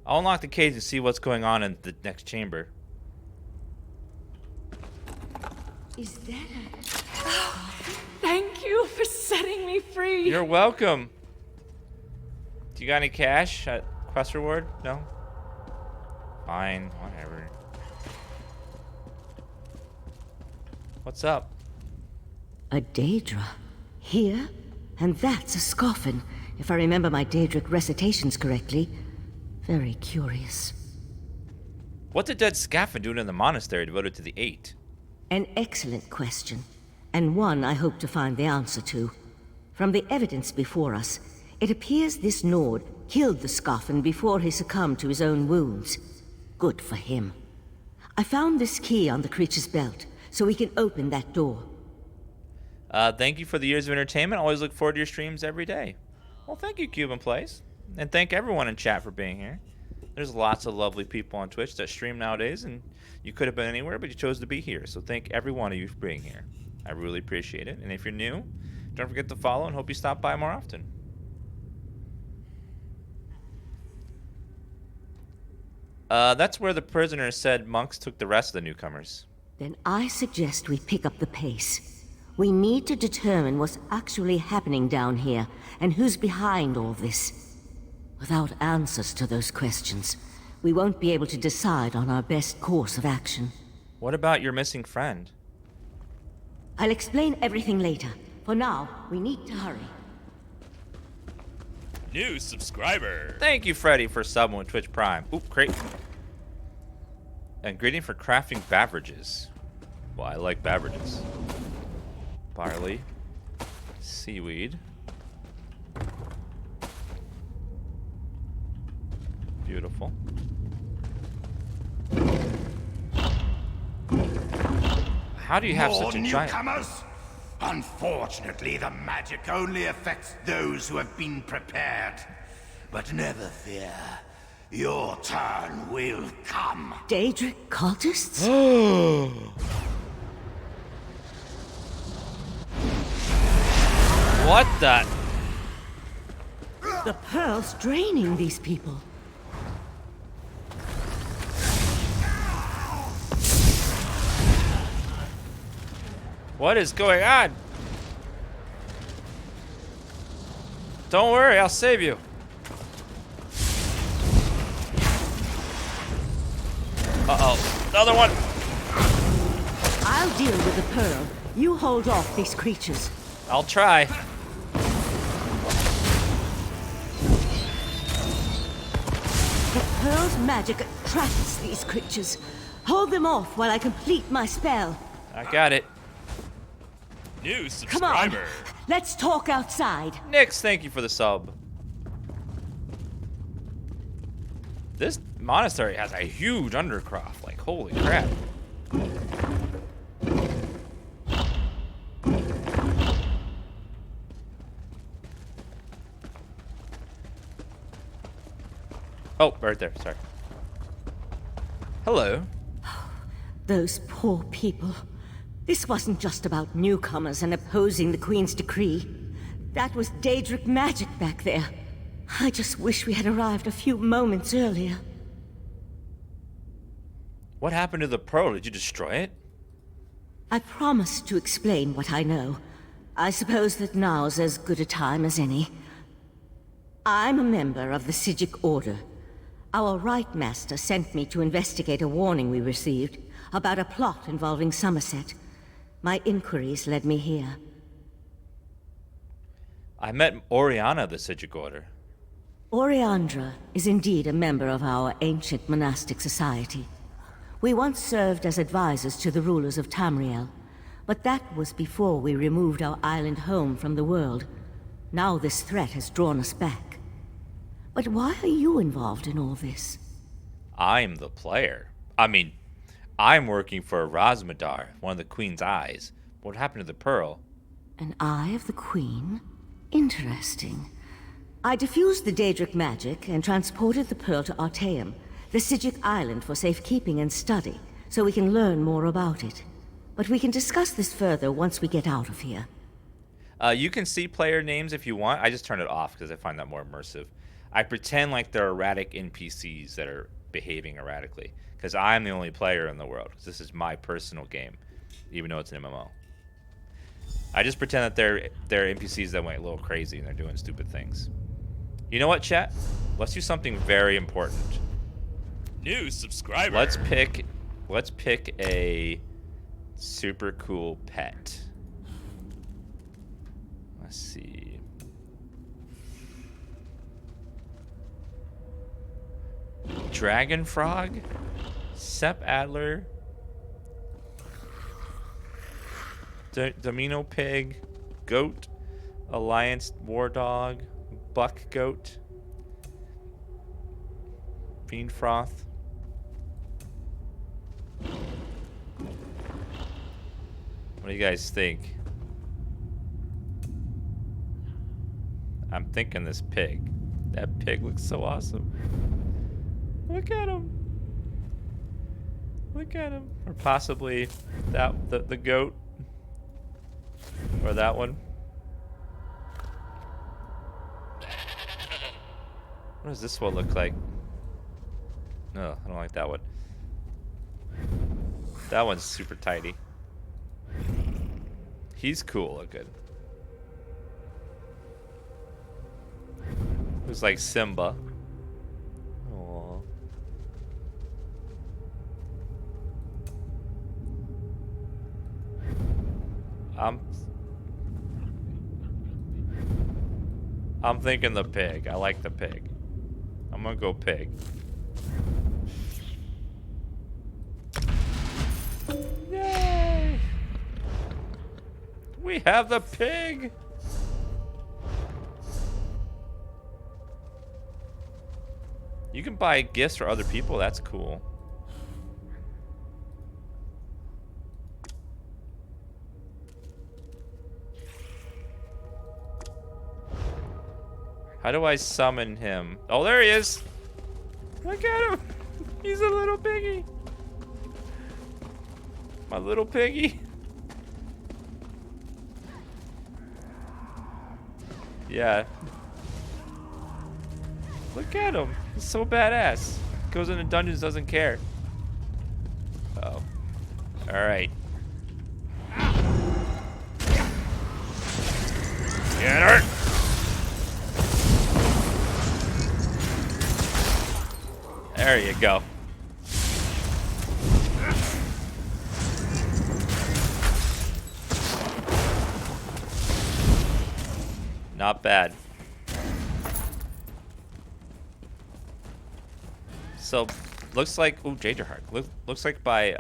I'll unlock the cage and see what's going on in the next chamber. Is that a... Oh, thank you for setting me free. You're welcome. Do you got any cash? Quest reward? No? Fine, whatever. What's up? A Daedra. Here? And that's a Scoffin, if I remember my Daedric recitations correctly. Very curious. What did Dead Scaffin do in the monastery devoted to the Eight? An excellent question, and one I hope to find the answer to. From the evidence before us, It appears this Nord killed the Scoffin before he succumbed to his own wounds. Good for him. I found this key on the creature's belt, so we can open that door. Thank you for the years of entertainment. Always look forward to your streams every day. Well, thank you, Cuban Plays. And thank everyone in chat for being here. There's lots of lovely people on Twitch that stream nowadays, and you could have been anywhere, but you chose to be here. So thank every one of you for being here. I really appreciate it. And if you're new, don't forget to follow and hope you stop by more often. That's where the prisoner said monks took the rest of the newcomers. Then I suggest we pick up the pace. We need to determine what's actually happening down here, and who's behind all this. Without answers to those questions, we won't be able to decide on our best course of action. What about your missing friend? I'll explain everything later. For now, we need to hurry. New subscriber. Thank you, Freddy, for subbing with Twitch Prime. Oop, crate. Ingredient for crafting beverages. Well, I like beverages. Barley. Seaweed. Beautiful. How do you have More such a giant... newcomers? Unfortunately, the magic only affects those who have been prepared. But never fear. Your turn will come. Daedric cultists? What the... The pearl's draining these people. What is going on? Don't worry, I'll save you. Uh-oh. Another one. I'll deal with the pearl. You hold off these creatures. I'll try. The pearl's magic attracts these creatures. Hold them off while I complete my spell. I got it. New Come on, subscriber. let's talk outside. Nix, thank you for the sub. This monastery has a huge undercroft. Like, holy crap. Oh, right there. Sorry. Hello. Those poor people. This wasn't just about newcomers and opposing the Queen's decree. That was Daedric magic back there. I just wish we had arrived a few moments earlier. What happened to the pearl? Did you destroy it? I promised to explain what I know. I suppose that now's as good a time as any. I'm a member of the Sijic Order. Our Right Master sent me to investigate a warning we received about a plot involving Summerset. My inquiries led me here. I met Oriana of the Sijic Order. Oriandra is indeed a member of our ancient monastic society. We once served as advisors to the rulers of Tamriel, but that was before we removed our island home from the world. Now this threat has drawn us back. But why are you involved in all this? I'm the player. I mean, I'm working for Razmadar, one of the Queen's eyes. What happened to the pearl? An eye of the Queen? Interesting. I diffused the Daedric magic and transported the pearl to Artaeum, the Sijic island, for safekeeping and study, so we can learn more about it. But we can discuss this further once we get out of here. You can see player names if you want. I just turn it off because I find that more immersive. I pretend like they're erratic NPCs that are behaving erratically, because I'm the only player in the world. This is my personal game, even though it's an MMO. I just pretend that they're NPCs that went a little crazy and they're doing stupid things. You know what, chat? Let's do something very important. New subscriber. Let's pick a super cool pet. Let's see. Dragon frog, Sepp Adler, Domino pig, goat, Alliance war dog, buck goat. Fiend froth. What do you guys think? I'm thinking this pig. That pig looks so awesome. Look at him. Look at him. Or possibly the goat. Or that one. What does this one look like? No, I don't like that one. That one's super tidy. He's cool looking. Looks like Simba. Aww. I'm thinking the pig. I like the pig. I'm gonna go pig. Yay! We have the pig! You can buy gifts for other people, that's cool. How do I summon him? Oh, there he is! Look at him! He's a little piggy! My little piggy! Yeah. Look at him! He's so badass. Goes into dungeons, doesn't care. Uh-oh. Alright. Get her! There you go. Not bad. So, looks like, ooh, Jager Heart. Looks like by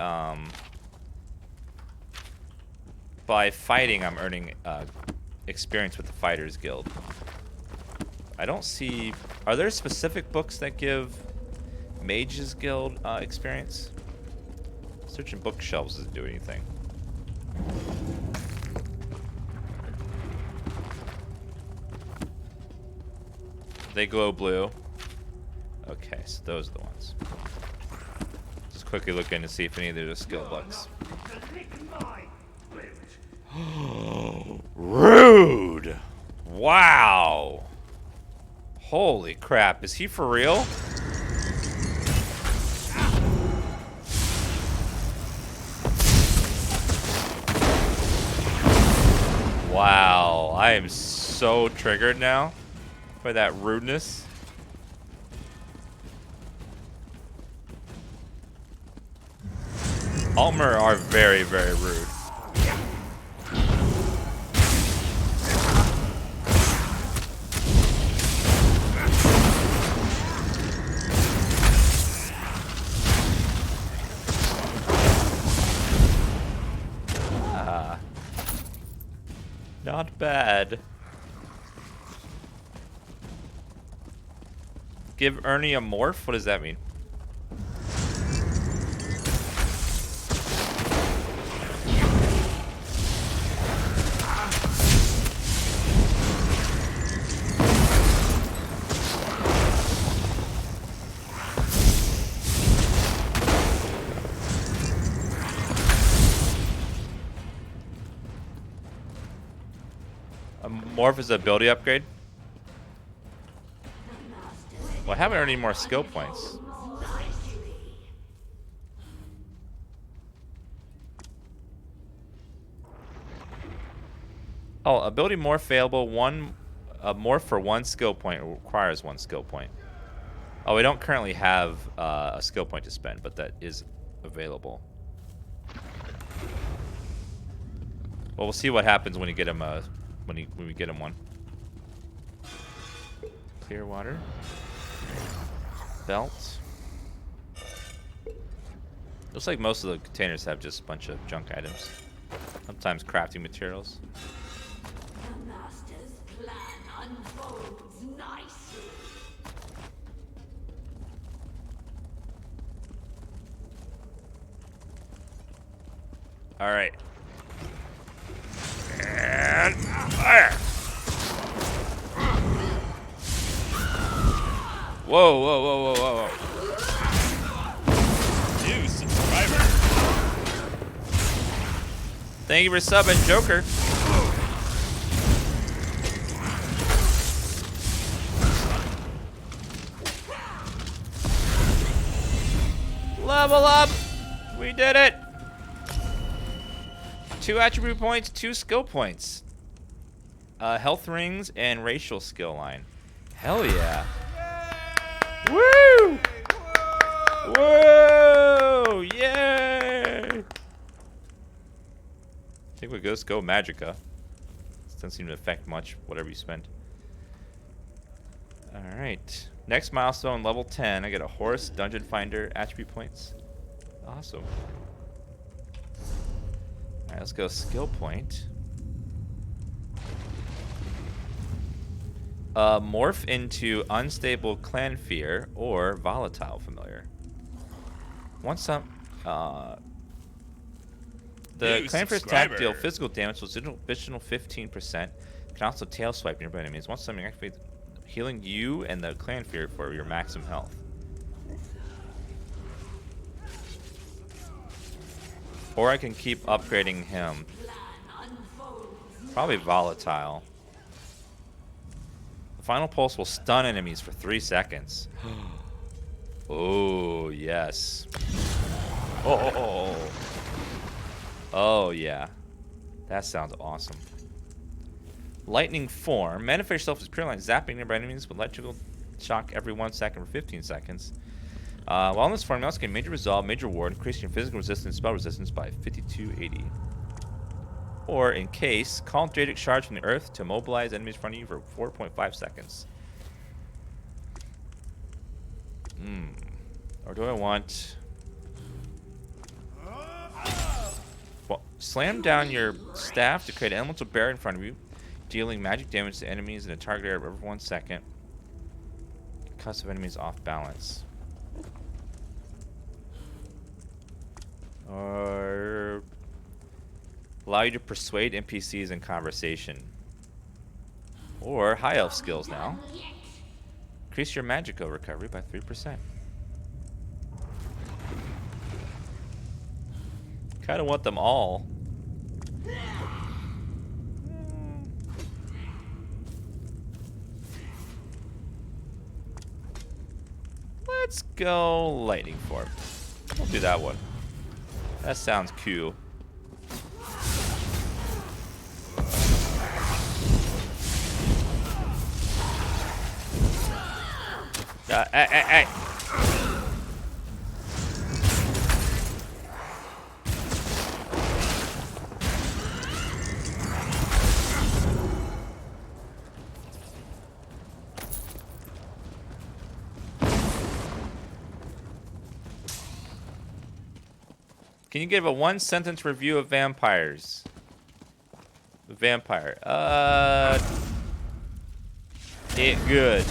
fighting, I'm earning experience with the Fighters Guild. I don't see. Are there specific books that give Mages Guild experience? Searching bookshelves doesn't do anything. They glow blue. Okay, so those are the ones. Just quickly looking to see if any of these are skill books. Rude! Wow! Holy crap, is he for real? Wow, I am so triggered now by that rudeness. Altmer are very, very rude. Not bad. Give Ernie a morph? What does that mean? Morph is an ability upgrade. Well, I haven't earned any more skill points. Oh, ability morph available. One morph for one skill point requires one skill point. Oh, we don't currently have a skill point to spend, but that is available. Well, we'll see what happens when you get him when we get him one. Clear water. Belt. Looks like most of the containers have just a bunch of junk items. Sometimes crafting materials. The Master's plan unfolds now. All right. And fire. Whoa, whoa, whoa, whoa, whoa, whoa. New subscriber. Thank you for subbing, Joker. Level up. We did it. 2 attribute points, 2 skill points. Health rings and racial skill line. Hell yeah. Woo! Whoa! Yay! I think we just go Magicka. This doesn't seem to affect much, whatever you spend. Alright. Next milestone, level 10. I get a horse, dungeon finder, attribute points. Awesome. Alright, let's go skill point. Morph into unstable clan fear or volatile familiar. Once some the clan fear's attack deal physical damage with additional 15%. Can also tail swipe nearby enemies. Once something activates, healing you and the clan fear for your maximum health. Or I can keep upgrading him. Probably volatile. The final pulse will stun enemies for 3 seconds. Oh, yes. Oh. Oh, yeah. That sounds awesome. Lightning form. Manifest yourself as pure light, zapping nearby enemies with electrical shock every 1 second for 15 seconds. While in this form, you also gain major resolve, major ward, increasing your physical resistance, spell resistance by 5280. Or, in case, call Jadic Shards from the earth to immobilize enemies in front of you for 4.5 seconds. Or do I want... Well, slam down your staff to create an elemental barrier in front of you, dealing magic damage to enemies in a target area every 1 second. Cuts of enemies off balance. Or allow you to persuade NPCs in conversation. Or high elf skills now. Increase your Magicka recovery by 3%. Kinda want them all. Let's go lightning form. We'll do that one. That sounds cool. Hey. Can you give a 1-sentence review of vampires? Vampire. It good.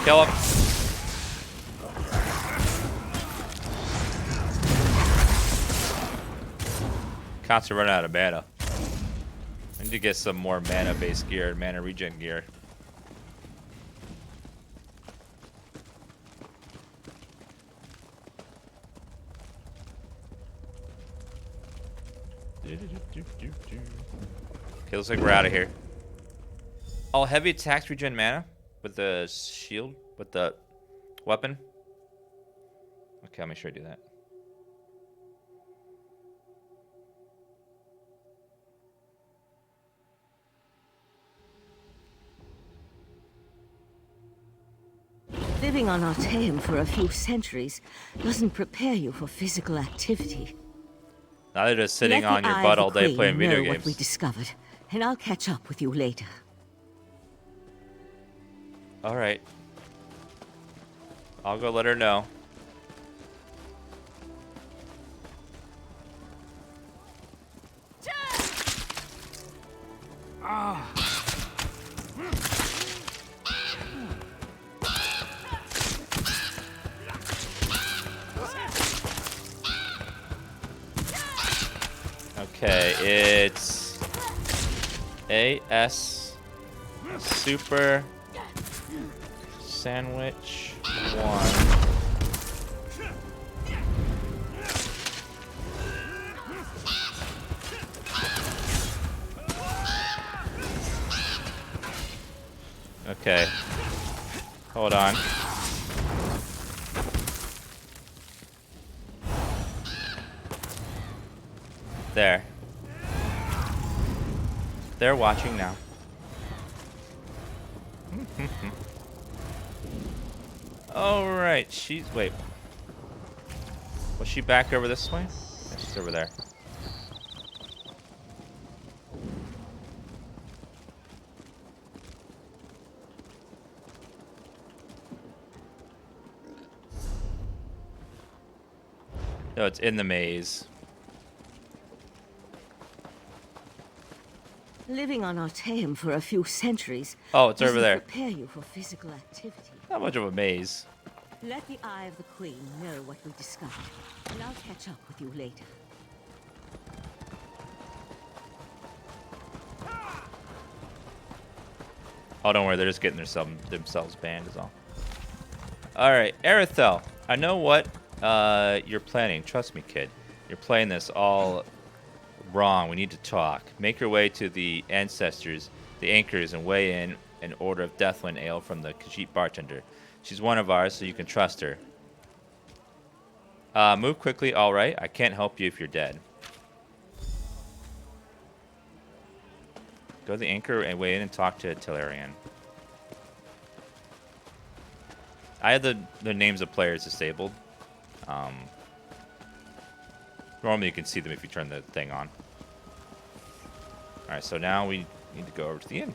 Kill him. Constantly running out of mana. I need to get some more mana-based gear, mana regen gear. Okay, looks like we're out of here. All heavy attacks regen mana with the shield, with the weapon. Okay, I'll make sure I do that. Living on Artaeum for a few centuries doesn't prepare you for physical activity. Neither does sitting Let on the your Eye butt of all the day Queen playing video know games. what we discovered, and I'll catch up with you later. Alright. I'll go let her know. Okay, it's AS Super Sandwich 1. Okay. Hold on. There. They're watching now. Alright, she's... Wait. Was she back over this way? Yeah, she's over there. No, it's in the maze. Living on Artaeum for a few centuries. Oh, it's over doesn't there. Prepare you for physical activity. Not much of a maze. Let the Eye of the Queen know what we discovered, and I'll catch up with you later. Oh, don't worry, they're just getting themselves banned is all. Alright, Arethel, I know what you're planning. Trust me, kid. You're playing this all wrong. We need to talk. Make your way to the ancestors, the anchors, and weigh in an order of Deathland ale from the Khajiit bartender. She's one of ours, so you can trust her. Move quickly, alright. I can't help you if you're dead. Go to the anchor and weigh in and talk to Telerian. I had the names of players disabled. Normally you can see them if you turn the thing on. Alright, so now we need to go over to the inn.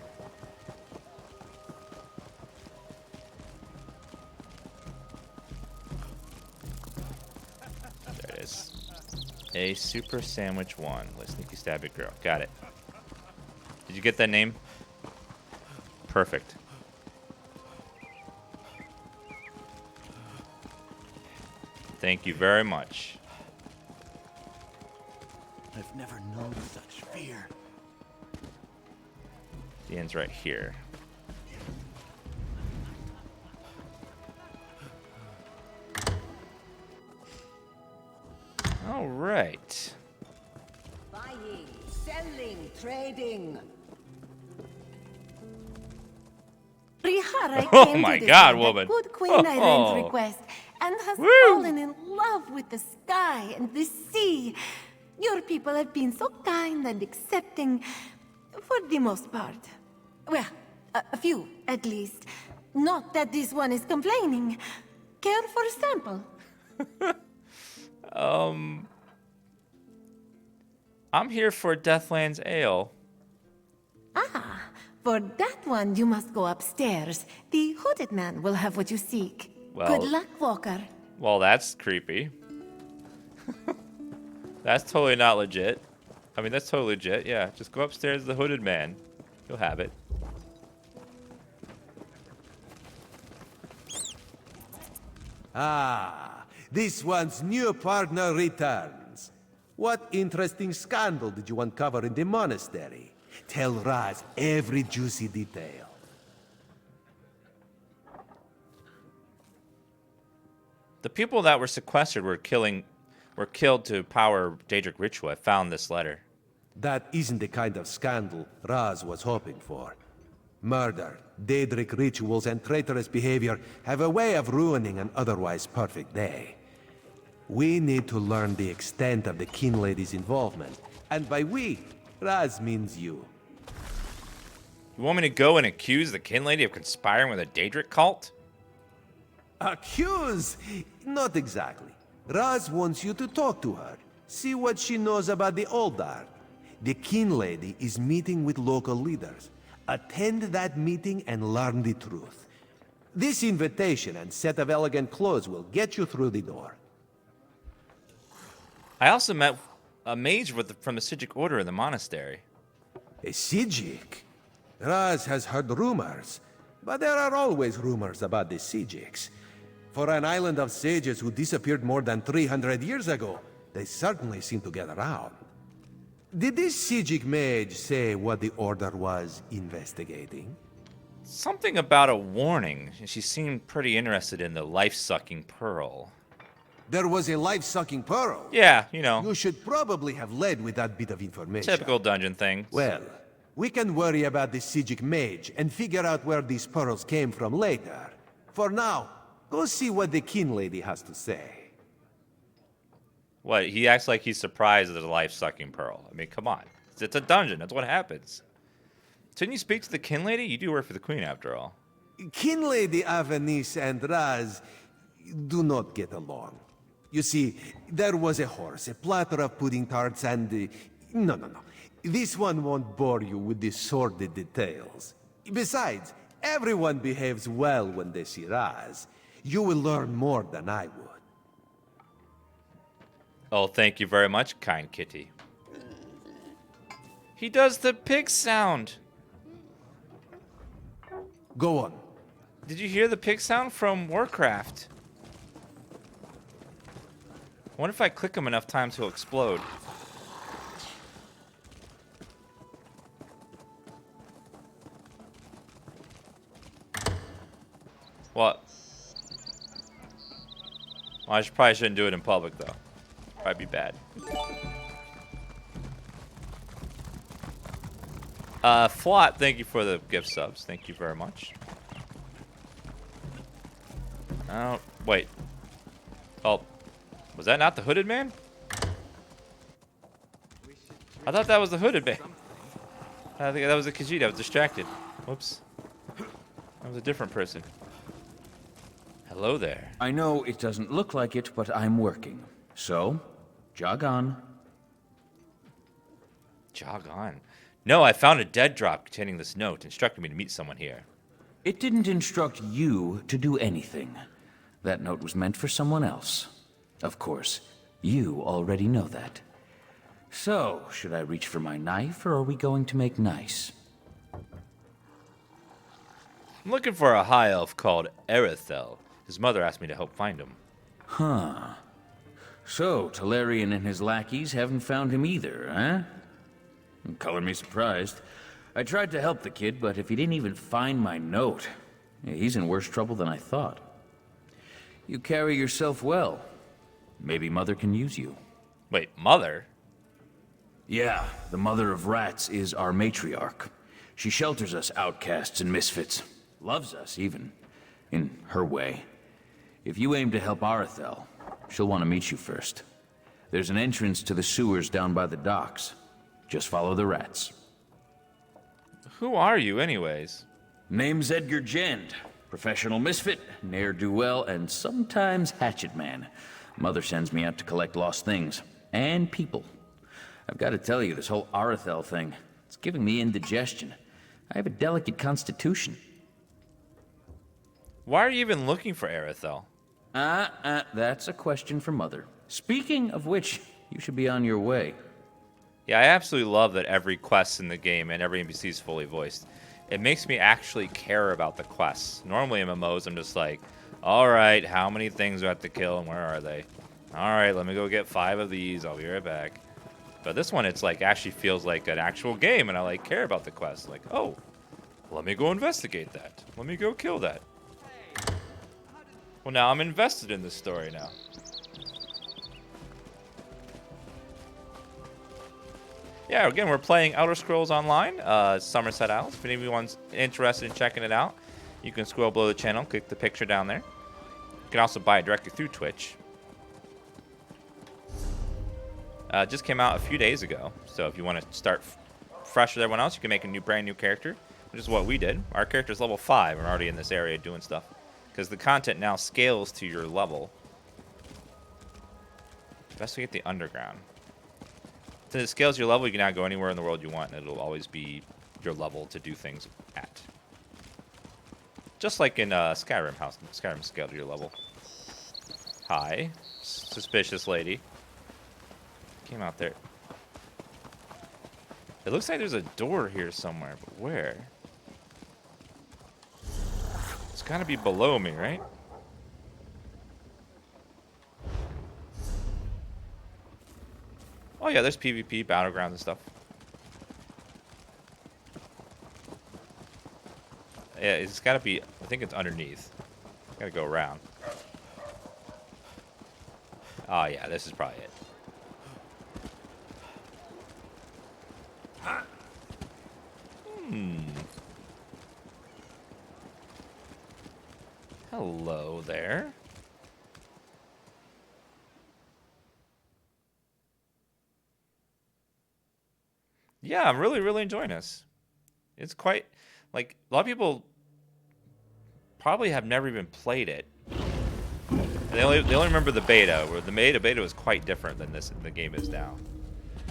There it is. A Super Sandwich 1. Sneaky Stabby Girl. Got it. Did you get that name? Perfect. Thank you very much. I've never known such fear. The end's right here. All right. Buying, selling, trading. Rihara Oh came my to God, defend woman. the good Queen Irene's Oh. request and has Woo. fallen in love with the sky and the sea. Your people have been so kind and accepting, for the most part. Well, a few, at least. Not that this one is complaining. Care for a sample? I'm here for Deathland's ale. Ah, for that one you must go upstairs. The hooded man will have what you seek. Well- Good luck, Walker. Well, that's creepy. That's totally not legit. I mean, that's totally legit. Yeah, just go upstairs to the hooded man. You'll have it. Ah, this one's new partner returns. What interesting scandal did you uncover in the monastery? Tell Raz every juicy detail. The people that were sequestered were killed to power Daedric ritual. I found this letter. That isn't the kind of scandal Raz was hoping for. Murder, Daedric rituals, and traitorous behavior have a way of ruining an otherwise perfect day. We need to learn the extent of the Kin Lady's involvement. And by we, Raz means you. You want me to go and accuse the Kin Lady of conspiring with a Daedric cult? Accuse? Not exactly. Raz wants you to talk to her. See what she knows about the Oldar. The Kin Lady is meeting with local leaders. Attend that meeting and learn the truth. This invitation and set of elegant clothes will get you through the door. I also met a mage from the Sijic Order in the monastery. A Sijic? Raz has heard rumors, but there are always rumors about the Sijics. For an island of sages who disappeared more than 300 years ago, they certainly seem to get around. Did this Sijic mage say what the Order was investigating? Something about a warning. She seemed pretty interested in the life-sucking pearl. There was a life-sucking pearl? Yeah, you know. You should probably have led with that bit of information. Typical dungeon thing. Well, we can worry about the Sijic mage and figure out where these pearls came from later. For now, go see what the kin lady has to say. What? He acts like he's surprised at the life-sucking pearl. I mean, come on. It's a dungeon. That's what happens. Didn't you speak to the kin lady? You do work for the queen, after all. Kin lady Avanice and Raz do not get along. You see, there was a horse, a platter of pudding tarts, and... No. This one won't bore you with the sordid details. Besides, everyone behaves well when they see Raz. You will learn more than I would. Oh, thank you very much, kind kitty. He does the pig sound. Go on. Did you hear the pig sound from Warcraft? I wonder if I click him enough times he'll explode. What? Well, probably shouldn't do it in public, though. Probably be bad. Flot, thank you for the gift subs. Thank you very much. Oh, wait. Oh, was that not the hooded man? I thought that was the hooded man. I think that was a Khajiit. I was distracted. Whoops. That was a different person. Hello there. I know it doesn't look like it, but I'm working. So, jog on. Jog on. No, I found a dead drop containing this note, instructing me to meet someone here. It didn't instruct you to do anything. That note was meant for someone else. Of course, you already know that. So, should I reach for my knife, or are we going to make nice? I'm looking for a high elf called Erethel. His mother asked me to help find him. Huh. So, Talarian and his lackeys haven't found him either, huh? Color me surprised. I tried to help the kid, but if he didn't even find my note, he's in worse trouble than I thought. You carry yourself well. Maybe Mother can use you. Wait, Mother? Yeah, the Mother of Rats is our matriarch. She shelters us outcasts and misfits. Loves us, even. In her way. If you aim to help Arethel, she'll want to meet you first. There's an entrance to the sewers down by the docks. Just follow the rats. Who are you, anyways? Name's Edgar Jend. Professional misfit, ne'er-do-well, and sometimes hatchet man. Mother sends me out to collect lost things. And people. I've got to tell you, this whole Arethel thing, it's giving me indigestion. I have a delicate constitution. Why are you even looking for Erethel? That's a question for Mother. Speaking of which, you should be on your way. Yeah, I absolutely love that every quest in the game and every NPC is fully voiced. It makes me actually care about the quests. Normally in MMOs, I'm just like, alright, how many things do I have to kill and where are they? Alright, let me go get 5 of these, I'll be right back. But this one, it's like, actually feels like an actual game, and I like care about the quest. Like, oh, let me go investigate that. Let me go kill that. Well, now I'm invested in this story now. Yeah, again, we're playing Elder Scrolls Online, Summerset Isles. If anyone's interested in checking it out, you can scroll below the channel, click the picture down there. You can also buy it directly through Twitch. It just came out a few days ago, so if you want to start fresh with everyone else, you can make a brand new character, which is what we did. Our character's level 5. We're already in this area doing stuff. Because the content now scales to your level. Best we get the underground. Since it scales your level, you can now go anywhere in the world you want, and it'll always be your level to do things at. Just like in Skyrim, how Skyrim scaled to your level. Hi, suspicious lady. Came out there. It looks like there's a door here somewhere, but where? It's gotta be below me, right? Oh yeah, there's PvP, battlegrounds and stuff. Yeah, it's gotta be, I think it's underneath. Gotta go around. Oh yeah, this is probably it. Hello there. Yeah, I'm really enjoying this. It's quite, like, a lot of people probably have never even played it. They only remember the beta, where the beta was quite different than the game is now.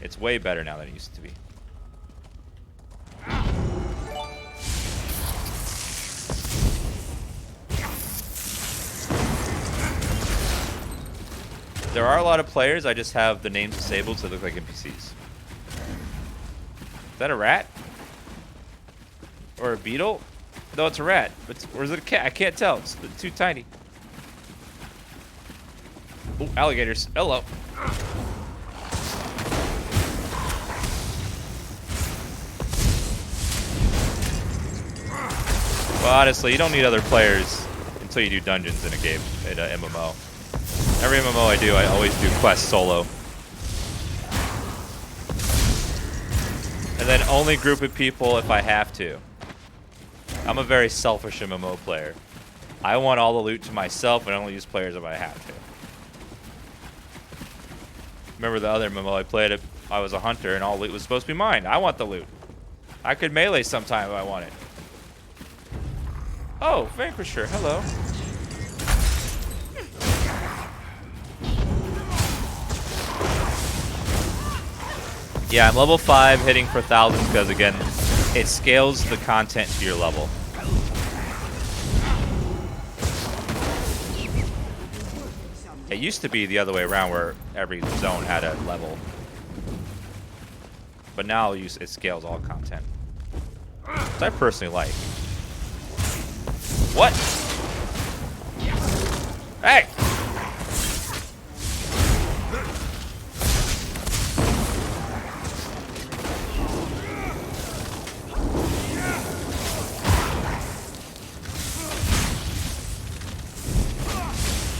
It's way better now than it used to be. There are a lot of players, I just have the names disabled so they look like NPCs. Is that a rat? Or a beetle? No, it's a rat. Or is it a cat? I can't tell. It's too tiny. Oh, alligators. Hello. Well, honestly, you don't need other players until you do dungeons in a game, in a MMO. Every MMO I do, I always do quests solo. And then only group of people if I have to. I'm a very selfish MMO player. I want all the loot to myself and only use players if I have to. Remember the other MMO I played, I was a hunter and all loot was supposed to be mine. I want the loot. I could melee sometime if I wanted. Oh, Vanquisher, hello. Yeah, I'm level 5, hitting for thousands because, again, it scales the content to your level. It used to be the other way around where every zone had a level. But now it scales all content. Which I personally like. What? Hey!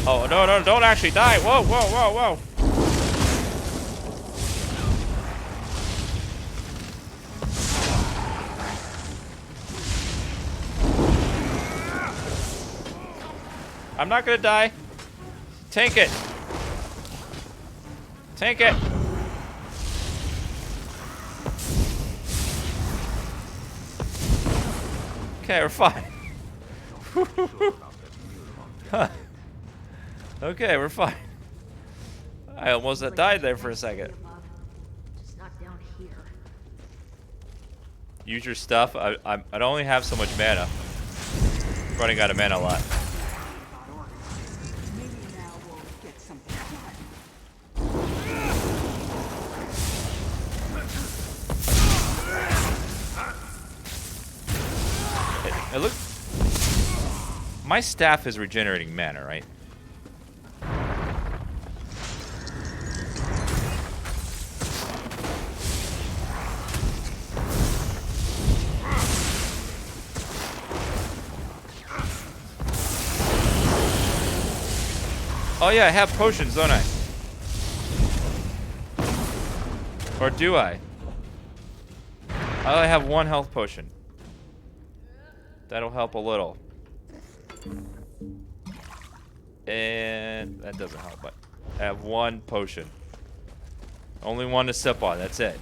Oh, no, don't actually die. Whoa, whoa, whoa, whoa. I'm not gonna die. Tank it. Tank it. Okay, we're fine. Huh. Okay, we're fine. I almost died there for a second. Use your stuff. I only have so much mana. Running out of mana a lot. It looks. My staff is regenerating mana, right? Oh yeah, I have potions, don't I? Or do I? I only have one health potion. That'll help a little. And that doesn't help, but I have one potion. Only one to sip on, that's it.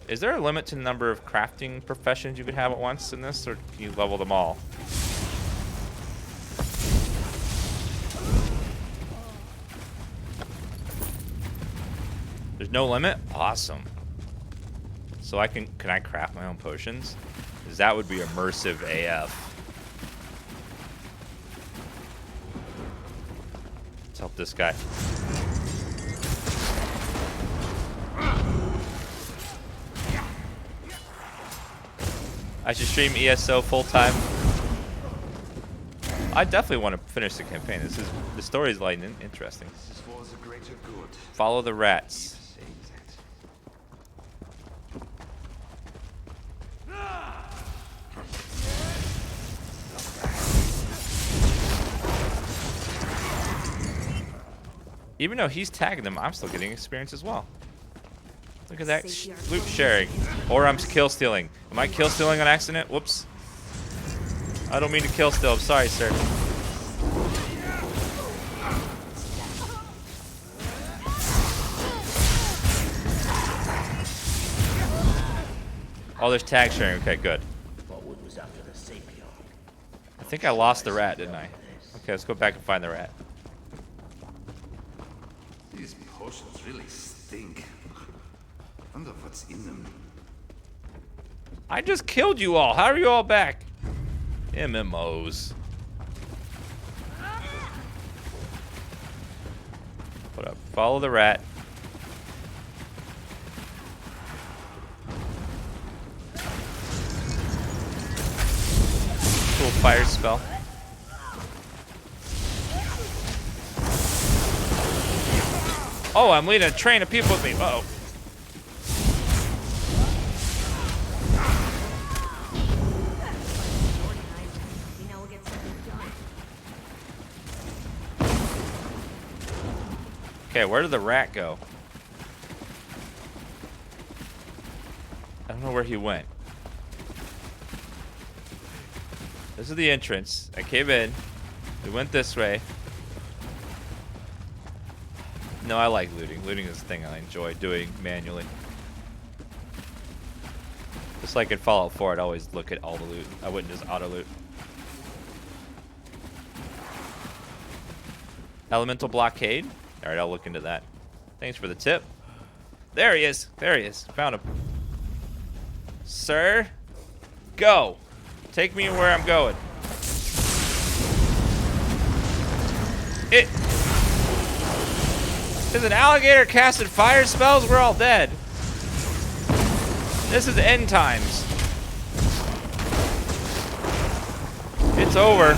Is there a limit to the number of crafting professions you could have at once in this, or can you level them all? There's no limit? Awesome. So can I craft my own potions? 'Cause that would be immersive AF. Let's help this guy. I should stream ESO full time. I definitely want to finish the campaign. The story's like interesting. Follow the rats. Even though he's tagging them, I'm still getting experience as well. Look at that loot sharing. Or I'm kill stealing. Am I kill stealing on accident? Whoops. I don't mean to kill steal. I'm sorry, sir. Oh, there's tag sharing. Okay, good. I think I lost the rat, didn't I? Okay, let's go back and find the rat. These potions really stink. Wonder what's in them. I just killed you all. How are you all back? MMOs. Hold up. Follow the rat. Cool fire spell. Oh, I'm leading a train of people with me. Uh-oh. Okay, where did the rat go? I don't know where he went. This is the entrance. I came in. We went this way. No, I like looting. Looting is the thing I enjoy doing manually. Just like in Fallout 4, I'd always look at all the loot. I wouldn't just auto-loot. Elemental blockade? Alright, I'll look into that. Thanks for the tip. There he is. There he is. Found him. Sir, go. Take me where I'm going. There's an alligator casting fire spells? We're all dead. This is end times. It's over.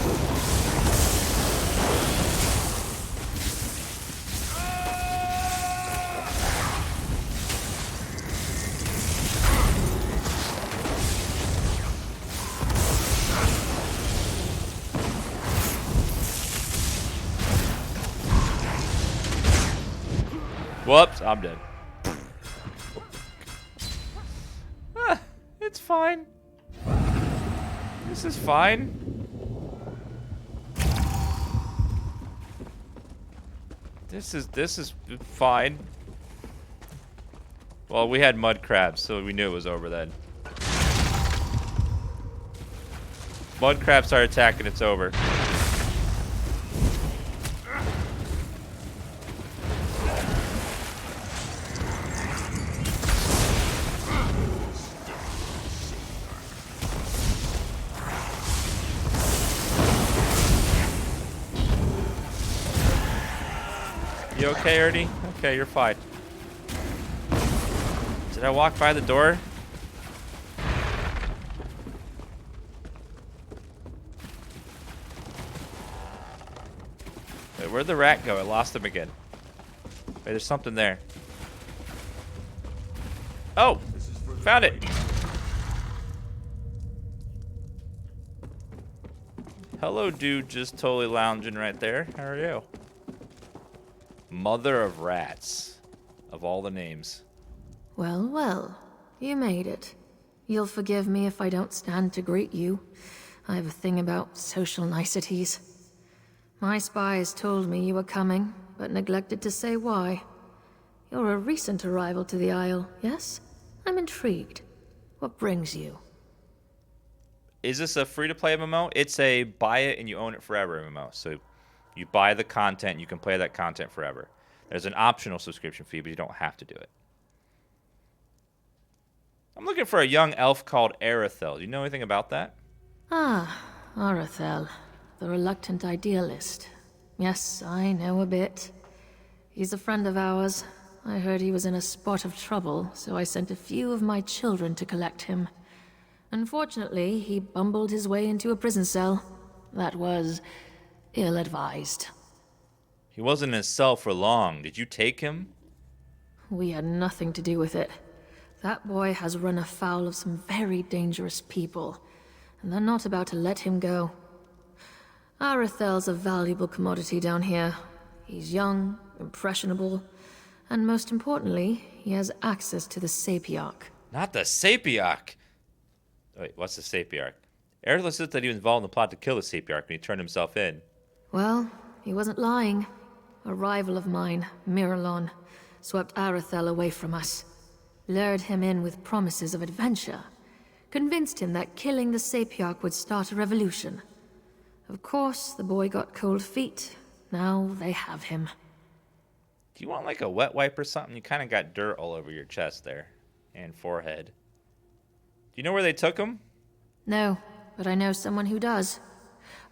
Whoops, I'm dead. It's fine. This is fine. This is fine. Well, we had mud crabs, so we knew it was over then. Mud crabs start attacking, it's over. You okay, Ernie? Okay, you're fine. Did I walk by the door? Wait, where'd the rat go? I lost him again. Wait, there's something there. Oh! Found it! Hello, dude, just totally lounging right there. How are you? Mother of rats. Of all the names. Well, well, you made it. You'll forgive me if I don't stand to greet you. I have a thing about social niceties. My spies told me you were coming, but neglected to say why. You're a recent arrival to the Isle, yes? I'm intrigued. What brings you? Is this a free-to-play MMO? It's a buy it and you own it forever MMO. So you buy the content, you can play that content forever. There's an optional subscription fee, but you don't have to do it. I'm looking for a young elf called Arethel. Do you know anything about that? Ah, Arethel, the reluctant idealist. Yes, I know a bit. He's a friend of ours. I heard he was in a spot of trouble, so I sent a few of my children to collect him. Unfortunately, he bumbled his way into a prison cell. That was ill-advised. He wasn't in his cell for long. Did you take him? We had nothing to do with it. That boy has run afoul of some very dangerous people, and they're not about to let him go. Arethel's a valuable commodity down here. He's young, impressionable, and most importantly, he has access to the Sapiarch. Not the Sapiarch! Wait, what's the Sapiarch? Arethel said that he was involved in the plot to kill the Sapiarch when he turned himself in. Well, he wasn't lying. A rival of mine, Miralon, swept Arethel away from us, lured him in with promises of adventure, convinced him that killing the Sapiarch would start a revolution. Of course, the boy got cold feet. Now they have him. Do you want like a wet wipe or something? You kind of got dirt all over your chest there and forehead. Do you know where they took him? No, but I know someone who does.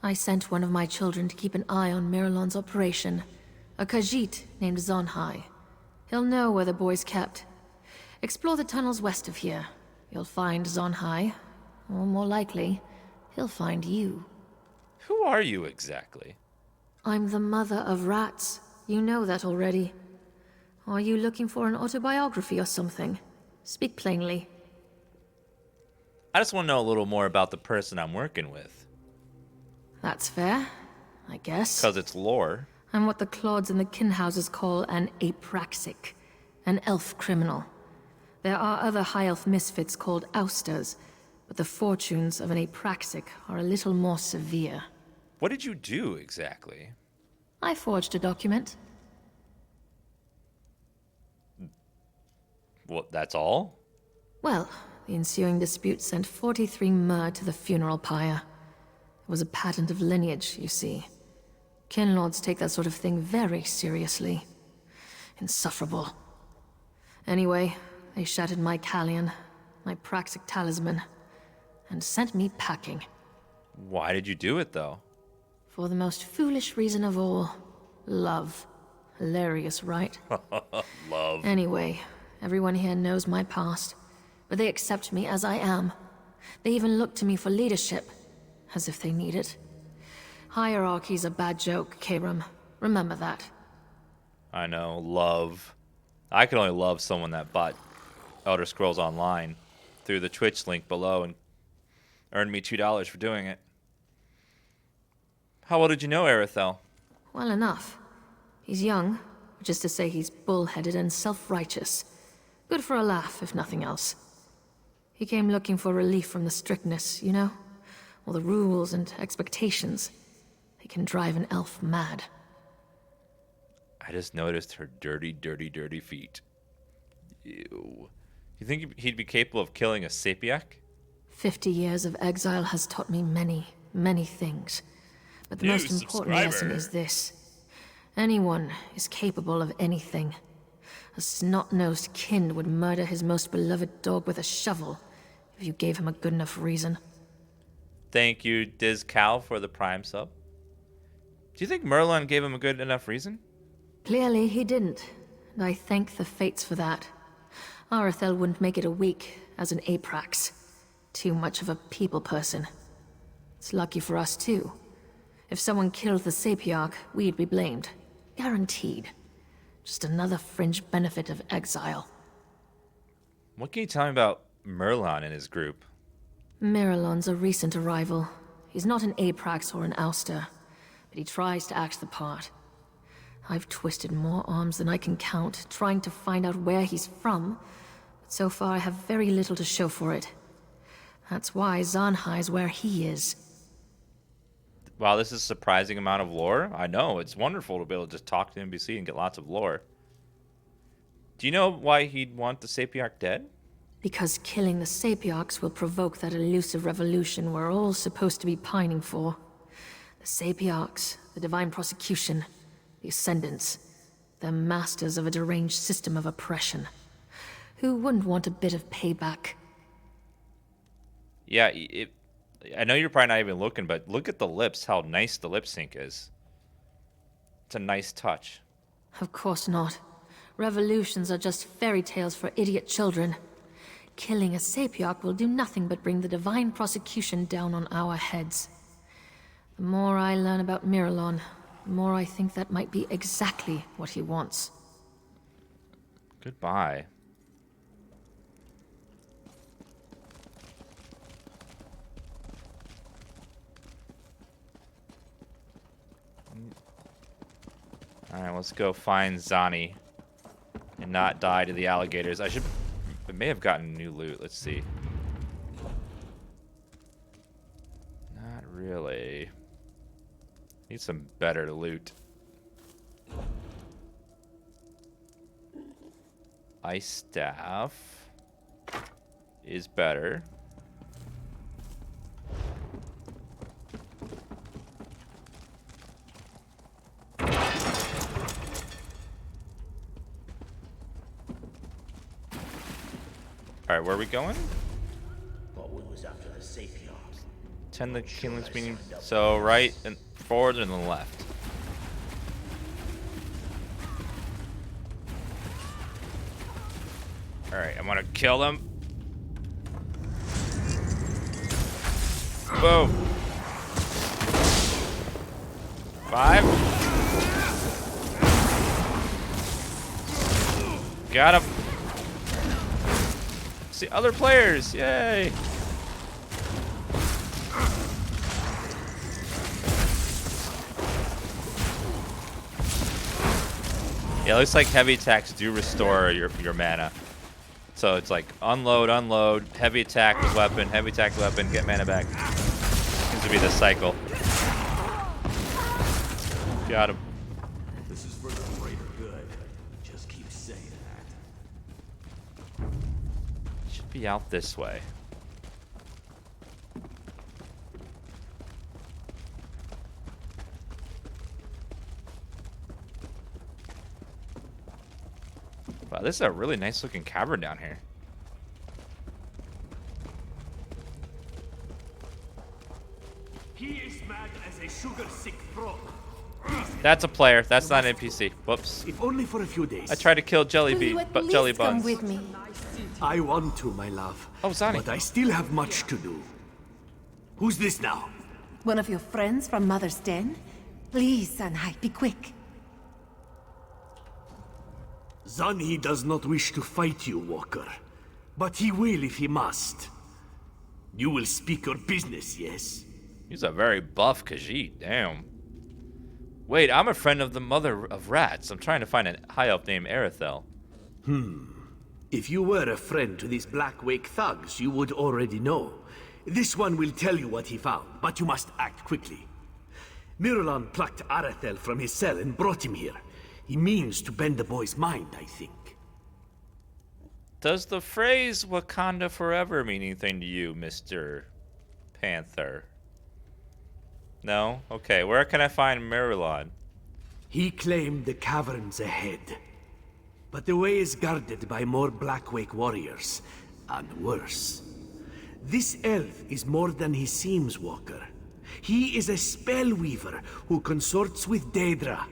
I sent one of my children to keep an eye on Miralon's operation, a Khajiit named Zonhai. He'll know where the boy's kept. Explore the tunnels west of here. You'll find Zonhai, or more likely, he'll find you. Who are you exactly? I'm the mother of rats. You know that already. Are you looking for an autobiography or something? Speak plainly. I just want to know a little more about the person I'm working with. That's fair, I guess. Because it's lore. I'm what the Clods and the Kinhouses call an apraxic, an elf criminal. There are other high elf misfits called ousters, but the fortunes of an apraxic are a little more severe. What did you do exactly? I forged a document. Well, that's all? Well, the ensuing dispute sent 43 mer to the funeral pyre. It was a patent of lineage, you see. Kinlords take that sort of thing very seriously. Insufferable. Anyway, they shattered my Callion, my praxic talisman, and sent me packing. Why did you do it, though? For the most foolish reason of all. Love. Hilarious, right? Love. Anyway, everyone here knows my past, but they accept me as I am. They even look to me for leadership, as if they need it. Hierarchy's a bad joke, Karam. Remember that. I know, love. I can only love someone that bought Elder Scrolls Online through the Twitch link below and earned me $2 for doing it. How well did you know Arethel? Well enough. He's young, which is to say he's bullheaded and self-righteous. Good for a laugh, if nothing else. He came looking for relief from the strictness, you know? All the rules and expectations. They can drive an elf mad. I just noticed her dirty, dirty, dirty feet. Ew. You think he'd be capable of killing a Sapiarch? 50 years of exile has taught me many, many things. But the most important lesson is this. Anyone is capable of anything. A snot-nosed kin would murder his most beloved dog with a shovel if you gave him a good enough reason. Thank you, Diz Cal, for the Prime sub. Do you think Merlin gave him a good enough reason? Clearly he didn't, and I thank the fates for that. Arethel wouldn't make it a week as an aprax. Too much of a people person. It's lucky for us, too. If someone killed the Sapiarch, we'd be blamed. Guaranteed. Just another fringe benefit of exile. What can you tell me about Merlin and his group? Miralon's a recent arrival. He's not an aprax or an ouster, but he tries to act the part. I've twisted more arms than I can count, trying to find out where he's from, but so far I have very little to show for it. That's why Zonhai's where he is. Wow, this is a surprising amount of lore. I know, it's wonderful to be able to just talk to NBC and get lots of lore. Do you know why he'd want the Sapiarch dead? Because killing the Sapiarchs will provoke that elusive revolution we're all supposed to be pining for. The Sapiarchs, the Divine Prosecution, the Ascendants. They're masters of a deranged system of oppression. Who wouldn't want a bit of payback? Yeah, I know you're probably not even looking, but look at the lips, how nice the lip sync is. It's a nice touch. Of course not. Revolutions are just fairy tales for idiot children. Killing a Sapiarch will do nothing but bring the divine prosecution down on our heads. The more I learn about Miralon, the more I think that might be exactly what he wants. Goodbye. Alright, let's go find Zani and not die to the alligators. I may have gotten new loot. Let's see. Not really. Need some better loot. Ice staff is better. Alright, where are we going? But we was after the Sapiarch. 10 the Kinley's meaning. So right and forward and then left. Alright, I'm gonna kill them. Boom. 5. Got him. See other players, yay! Yeah, it looks like heavy attacks do restore your mana. So it's like unload, unload, heavy attack with weapon, get mana back. Seems to be the cycle. Got him. This is for the greater good. Just keep saying that. Should be out this way. Wow, this is a really nice looking cavern down here. He is mad as a sugar-sick frog. That's a player. That's not an NPC. Whoops. If only for a few days. I tried to kill Jelly Buns. Come with me. I want to, my love. Oh, Zani. But I still have much to do. Who's this now? One of your friends from Mother's Den? Please, Sanhai, be quick. Zani does not wish to fight you, Walker. But he will if he must. You will speak your business, yes? He's a very buff Khajiit. Damn. Wait, I'm a friend of the Mother of Rats. I'm trying to find a high elf named Arethel. If you were a friend to these Black Wake thugs, you would already know. This one will tell you what he found, but you must act quickly. Miralon plucked Arethel from his cell and brought him here. He means to bend the boy's mind, I think. Does the phrase Wakanda forever mean anything to you, Mr. Panther? No? Okay, where can I find Miralon? He claimed the caverns ahead. But the way is guarded by more Blackwake warriors, and worse. This elf is more than he seems, Walker. He is a spellweaver who consorts with Daedra.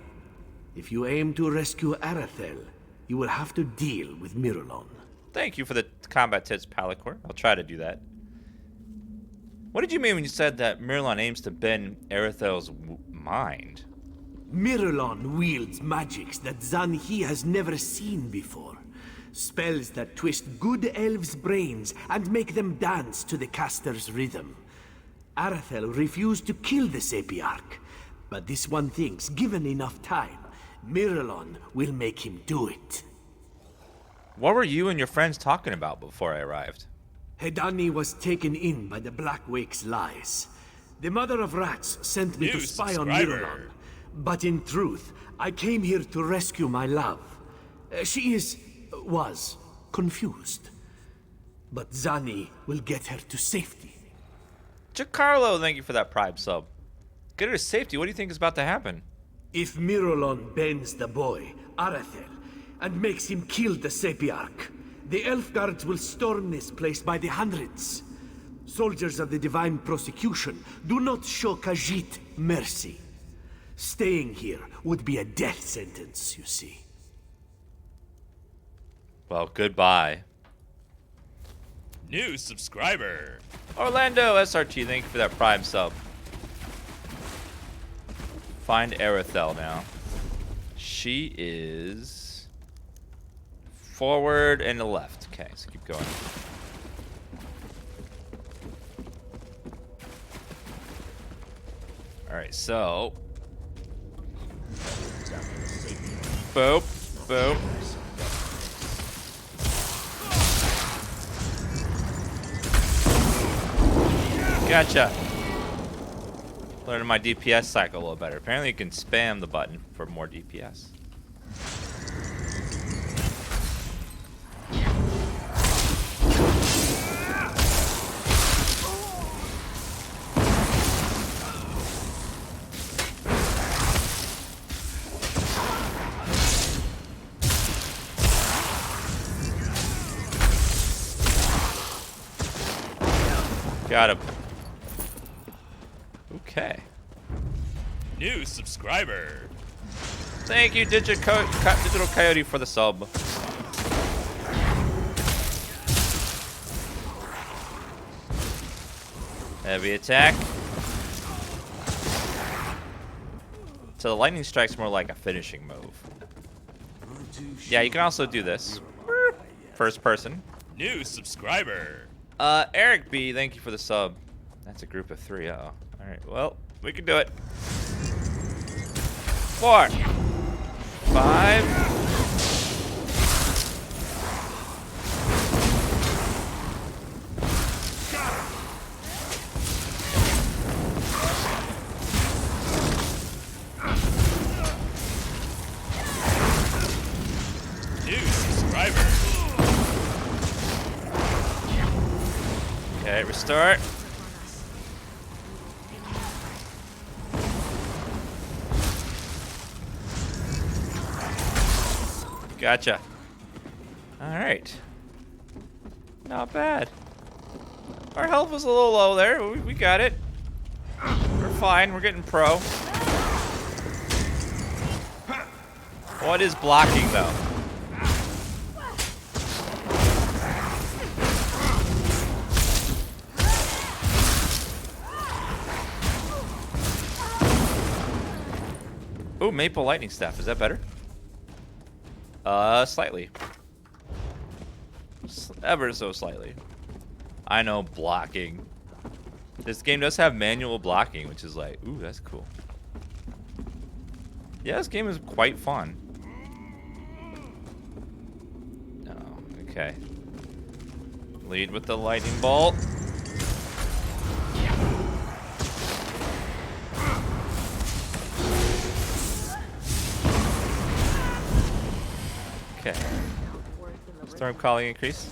If you aim to rescue Arethel, you will have to deal with Miralon. Thank you for the combat tips, Palicor. I'll try to do that. What did you mean when you said that Miralon aims to bend Arethel's mind? Miralon wields magics that Zanhi has never seen before. Spells that twist good elves' brains and make them dance to the caster's rhythm. Arethel refused to kill the Sapiarch, but this one thinks, given enough time, Miralon will make him do it. What were you and your friends talking about before I arrived? Hedani was taken in by the Blackwake's lies. The Mother of Rats sent me to spy on Miralon. But in truth, I came here to rescue my love. She was confused. But Zani will get her to safety. Giancarlo, thank you for that Prime sub. Get her to safety. What do you think is about to happen? If Miralon bends the boy, Arethel, and makes him kill the Sapiarch, the elf guards will storm this place by the hundreds. Soldiers of the Divine Prosecution do not show Khajiit mercy. Staying here would be a death sentence, you see. Well, goodbye. New subscriber. Orlando SRT, thank you for that Prime sub. Find Arethel now. She is forward and the left. Okay, so keep going. Alright, so boop, boop. Gotcha. Learning my DPS cycle a little better. Apparently you can spam the button for more DPS. Got him. Okay. New subscriber. Thank you, Digital Coyote, for the sub. Heavy attack. So the lightning strike's more like a finishing move. Yeah, you can also do this. First person. New subscriber. Eric B, thank you for the sub. That's a group of 3. Uh-oh. Alright, well, we can do it. 4. 5. New subscriber. Okay, restart. Gotcha. Alright. Not bad. Our health was a little low there. We got it. We're fine. We're getting pro. What is blocking, though? Ooh, Maple Lightning Staff. Is that better? Slightly. Ever so slightly. I know, blocking. This game does have manual blocking, which is like, ooh, that's cool. Yeah, this game is quite fun. Oh, okay. Lead with the lightning bolt. Okay. Storm calling increase.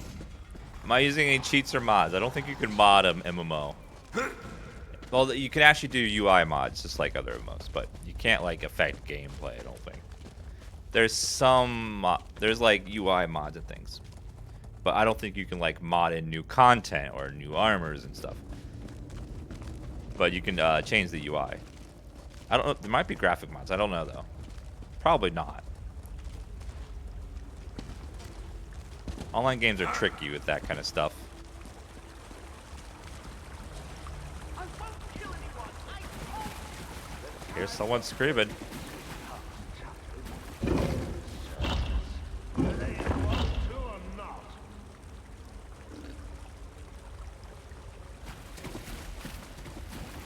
Am I using any cheats or mods? I don't think you can mod an MMO. Well, you can actually do UI mods, just like other MMOs, but you can't like affect gameplay. I don't think. There's some, there's like UI mods and things, but I don't think you can like mod in new content or new armors and stuff. But you can change the UI. I don't know. There might be graphic mods. I don't know though. Probably not. Online games are tricky with that kind of stuff. Here's someone screaming.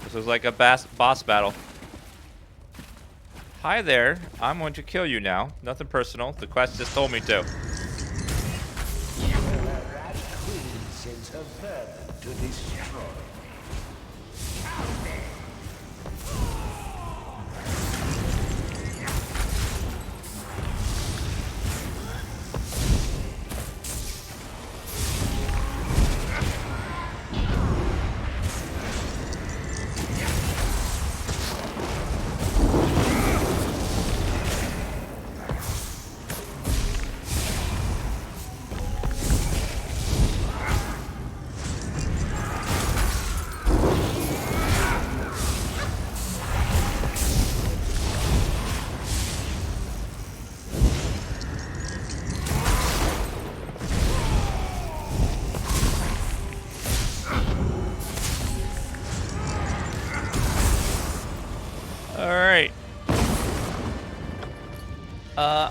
This is like a boss battle. Hi there. I'm going to kill you now. Nothing personal. The quest just told me to. To destroy.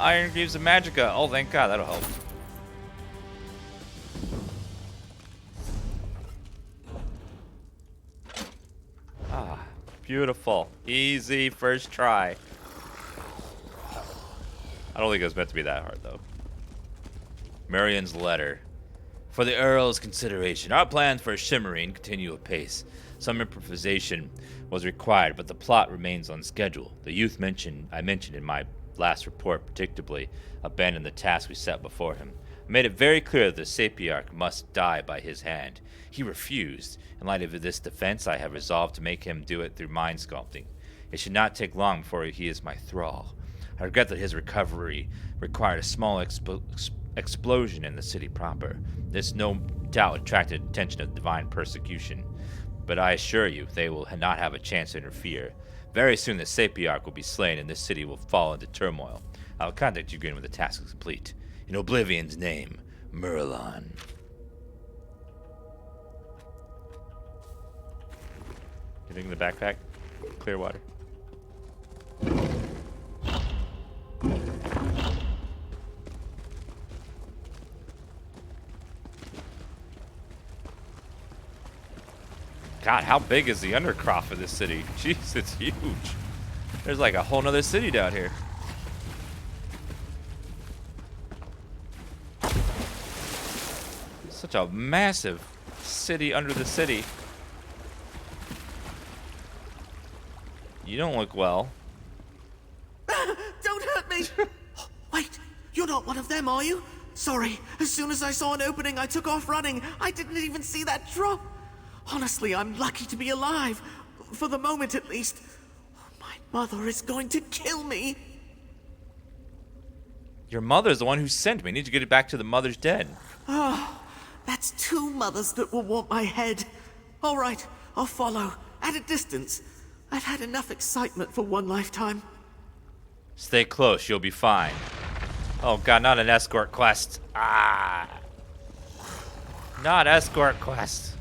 Iron Greaves of Magicka. Oh, thank God, that'll help. Ah, beautiful. Easy first try. I don't think it was meant to be that hard, though. Marion's letter. For the Earl's consideration, our plans for Shimmering continue apace. Some improvisation was required, but the plot remains on schedule. The youth I mentioned in my last report predictably abandoned the task we set before him. I made it very clear that the Sapiarch must die by his hand. He refused. In light of this defense, I have resolved to make him do it through mind sculpting. It should not take long before he is my thrall. I regret that his recovery required a small explosion in the city proper. This no doubt attracted attention of divine persecution, but I assure you they will not have a chance to interfere. Very soon the Sapiarch will be slain and this city will fall into turmoil. I will contact you again when the task is complete. In Oblivion's name, Merlon. Anything in the backpack? Clear water. God, how big is the undercroft of this city? Jeez, it's huge. There's like a whole nother city down here. Such a massive city under the city. You don't look well. Don't hurt me! Wait, you're not one of them, are you? Sorry, as soon as I saw an opening, I took off running. I didn't even see that drop. Honestly, I'm lucky to be alive. For the moment, at least. My mother is going to kill me. Your mother's the one who sent me. I need to get it back to the mother's den. Oh, that's two mothers that will want my head. All right, I'll follow. At a distance. I've had enough excitement for one lifetime. Stay close, you'll be fine. Oh God, not an escort quest. Ah. Not escort quest.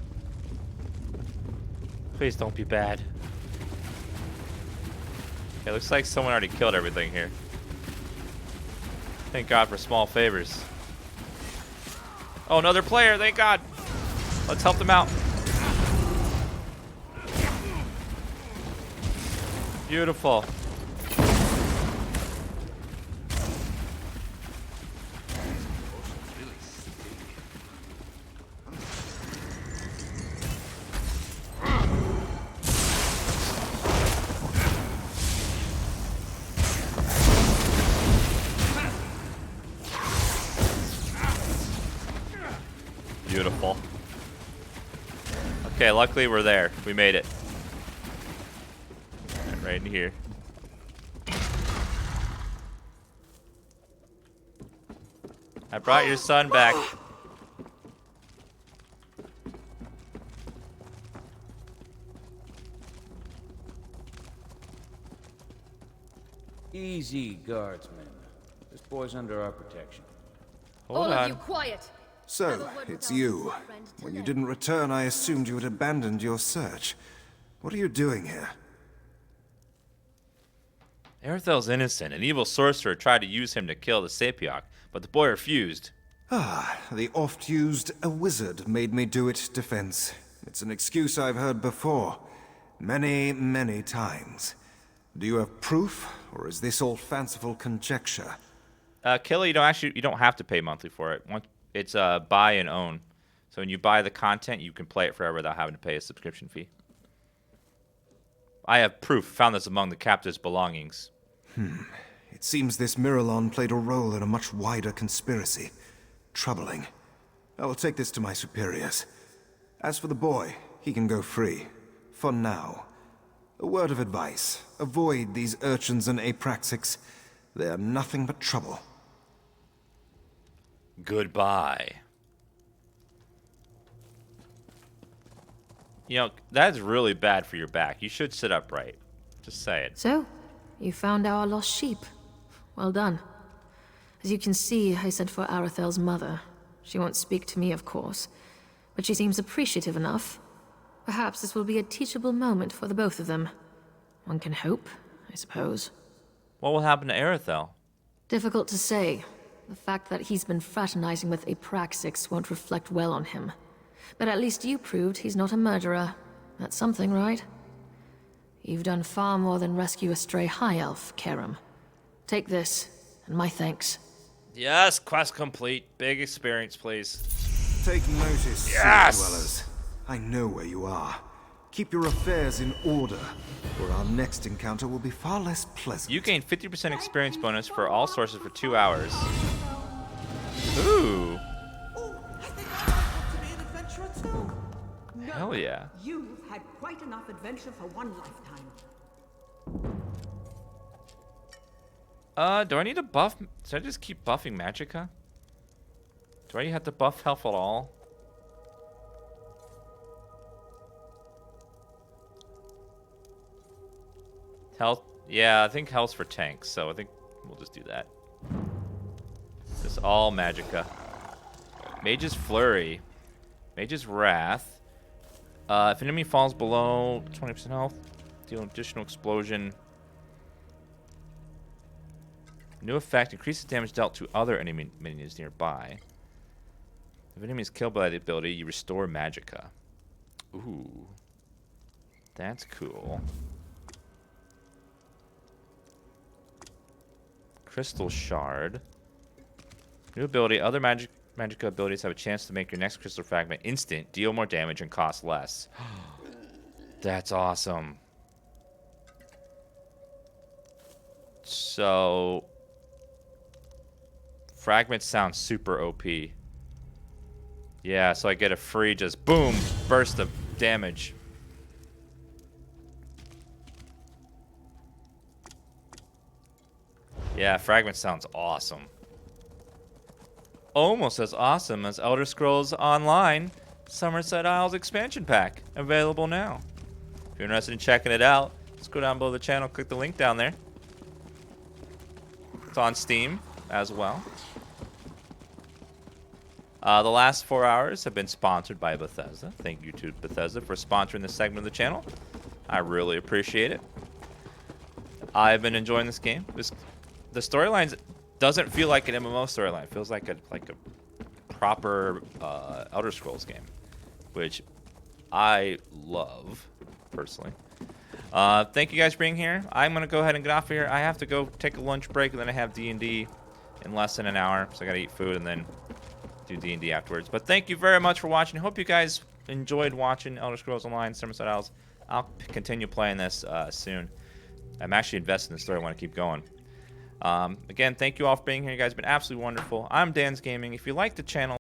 Please don't be bad. It looks like someone already killed everything here. Thank God for small favors. Oh, another player, thank God. Let's help them out. Beautiful. Beautiful. Okay, luckily we're there. We made it. Right in here. I brought your son back. Easy, guardsmen. This boy's under our protection. Hold on. All of you, quiet. So, it's you. When you didn't return, I assumed you had abandoned your search. What are you doing here? Arethel's innocent. An evil sorcerer tried to use him to kill the Sapiarch, but the boy refused. Ah, the oft-used "a wizard made me do it" defense. It's an excuse I've heard before. Many, many times. Do you have proof, or is this all fanciful conjecture? Kelly, you don't have to pay monthly for it. It's buy and own. So when you buy the content, you can play it forever without having to pay a subscription fee. I have proof. Found this among the captive's belongings. It seems this Miralon played a role in a much wider conspiracy. Troubling. I will take this to my superiors. As for the boy, he can go free. For now. A word of advice. Avoid these urchins and apraxics. They are nothing but trouble. Goodbye. You know, that's really bad for your back. You should sit upright. Just say it. So, you found our lost sheep. Well done. As you can see, I sent for Arethel's mother. She won't speak to me, of course, but she seems appreciative enough. Perhaps this will be a teachable moment for the both of them. One can hope, I suppose. What will happen to Arethel? Difficult to say. The fact that he's been fraternizing with Apraxix won't reflect well on him. But at least you proved he's not a murderer. That's something, right? You've done far more than rescue a stray high elf, Karam. Take this, and my thanks. Yes, quest complete. Big experience, please. Take notice, yes! City Dwellers. I know where you are. Keep your affairs in order, or our next encounter will be far less pleasant. You gain 50% experience bonus for all sources for 2 hours. Ooh. Hell yeah. You've had quite enough adventure for one lifetime. Do I need to buff? Should I just keep buffing Magicka? Do I have to buff health at all? Health? Yeah, I think health's for tanks, so I think we'll just do that. Just all Magicka. Mage's Flurry. Mage's Wrath. If an enemy falls below 20% health, deal an additional explosion. New effect, increases damage dealt to other enemy minions nearby. If an enemy is killed by the ability, you restore Magicka. Ooh. That's cool. Crystal Shard. New ability, other Magicka abilities have a chance to make your next crystal fragment instant, deal more damage, and cost less. That's awesome. So, fragments sound super OP. Yeah, so I get a free just boom, burst of damage. Yeah, fragment sounds awesome. Almost as awesome as Elder Scrolls Online Summerset Isles expansion pack, available now. If you're interested in checking it out, just go down below the channel, click the link down there. It's on Steam as well. The last 4 hours have been sponsored by Bethesda. Thank you to Bethesda for sponsoring this segment of the channel. I really appreciate it. I've been enjoying this game. The storylines doesn't feel like an MMO storyline. It feels like a proper Elder Scrolls game, which I love personally. Thank you guys for being here. I'm gonna go ahead and get off of here. I have to go take a lunch break, and then I have D&D in less than an hour, so I gotta eat food and then do D&D afterwards. But thank you very much for watching. Hope you guys enjoyed watching Elder Scrolls Online Summerset Isles. I'll continue playing this soon. I'm actually invested in the story. I want to keep going. Again, thank you all for being here. You guys have been absolutely wonderful. I'm DansGaming. If you like the channel,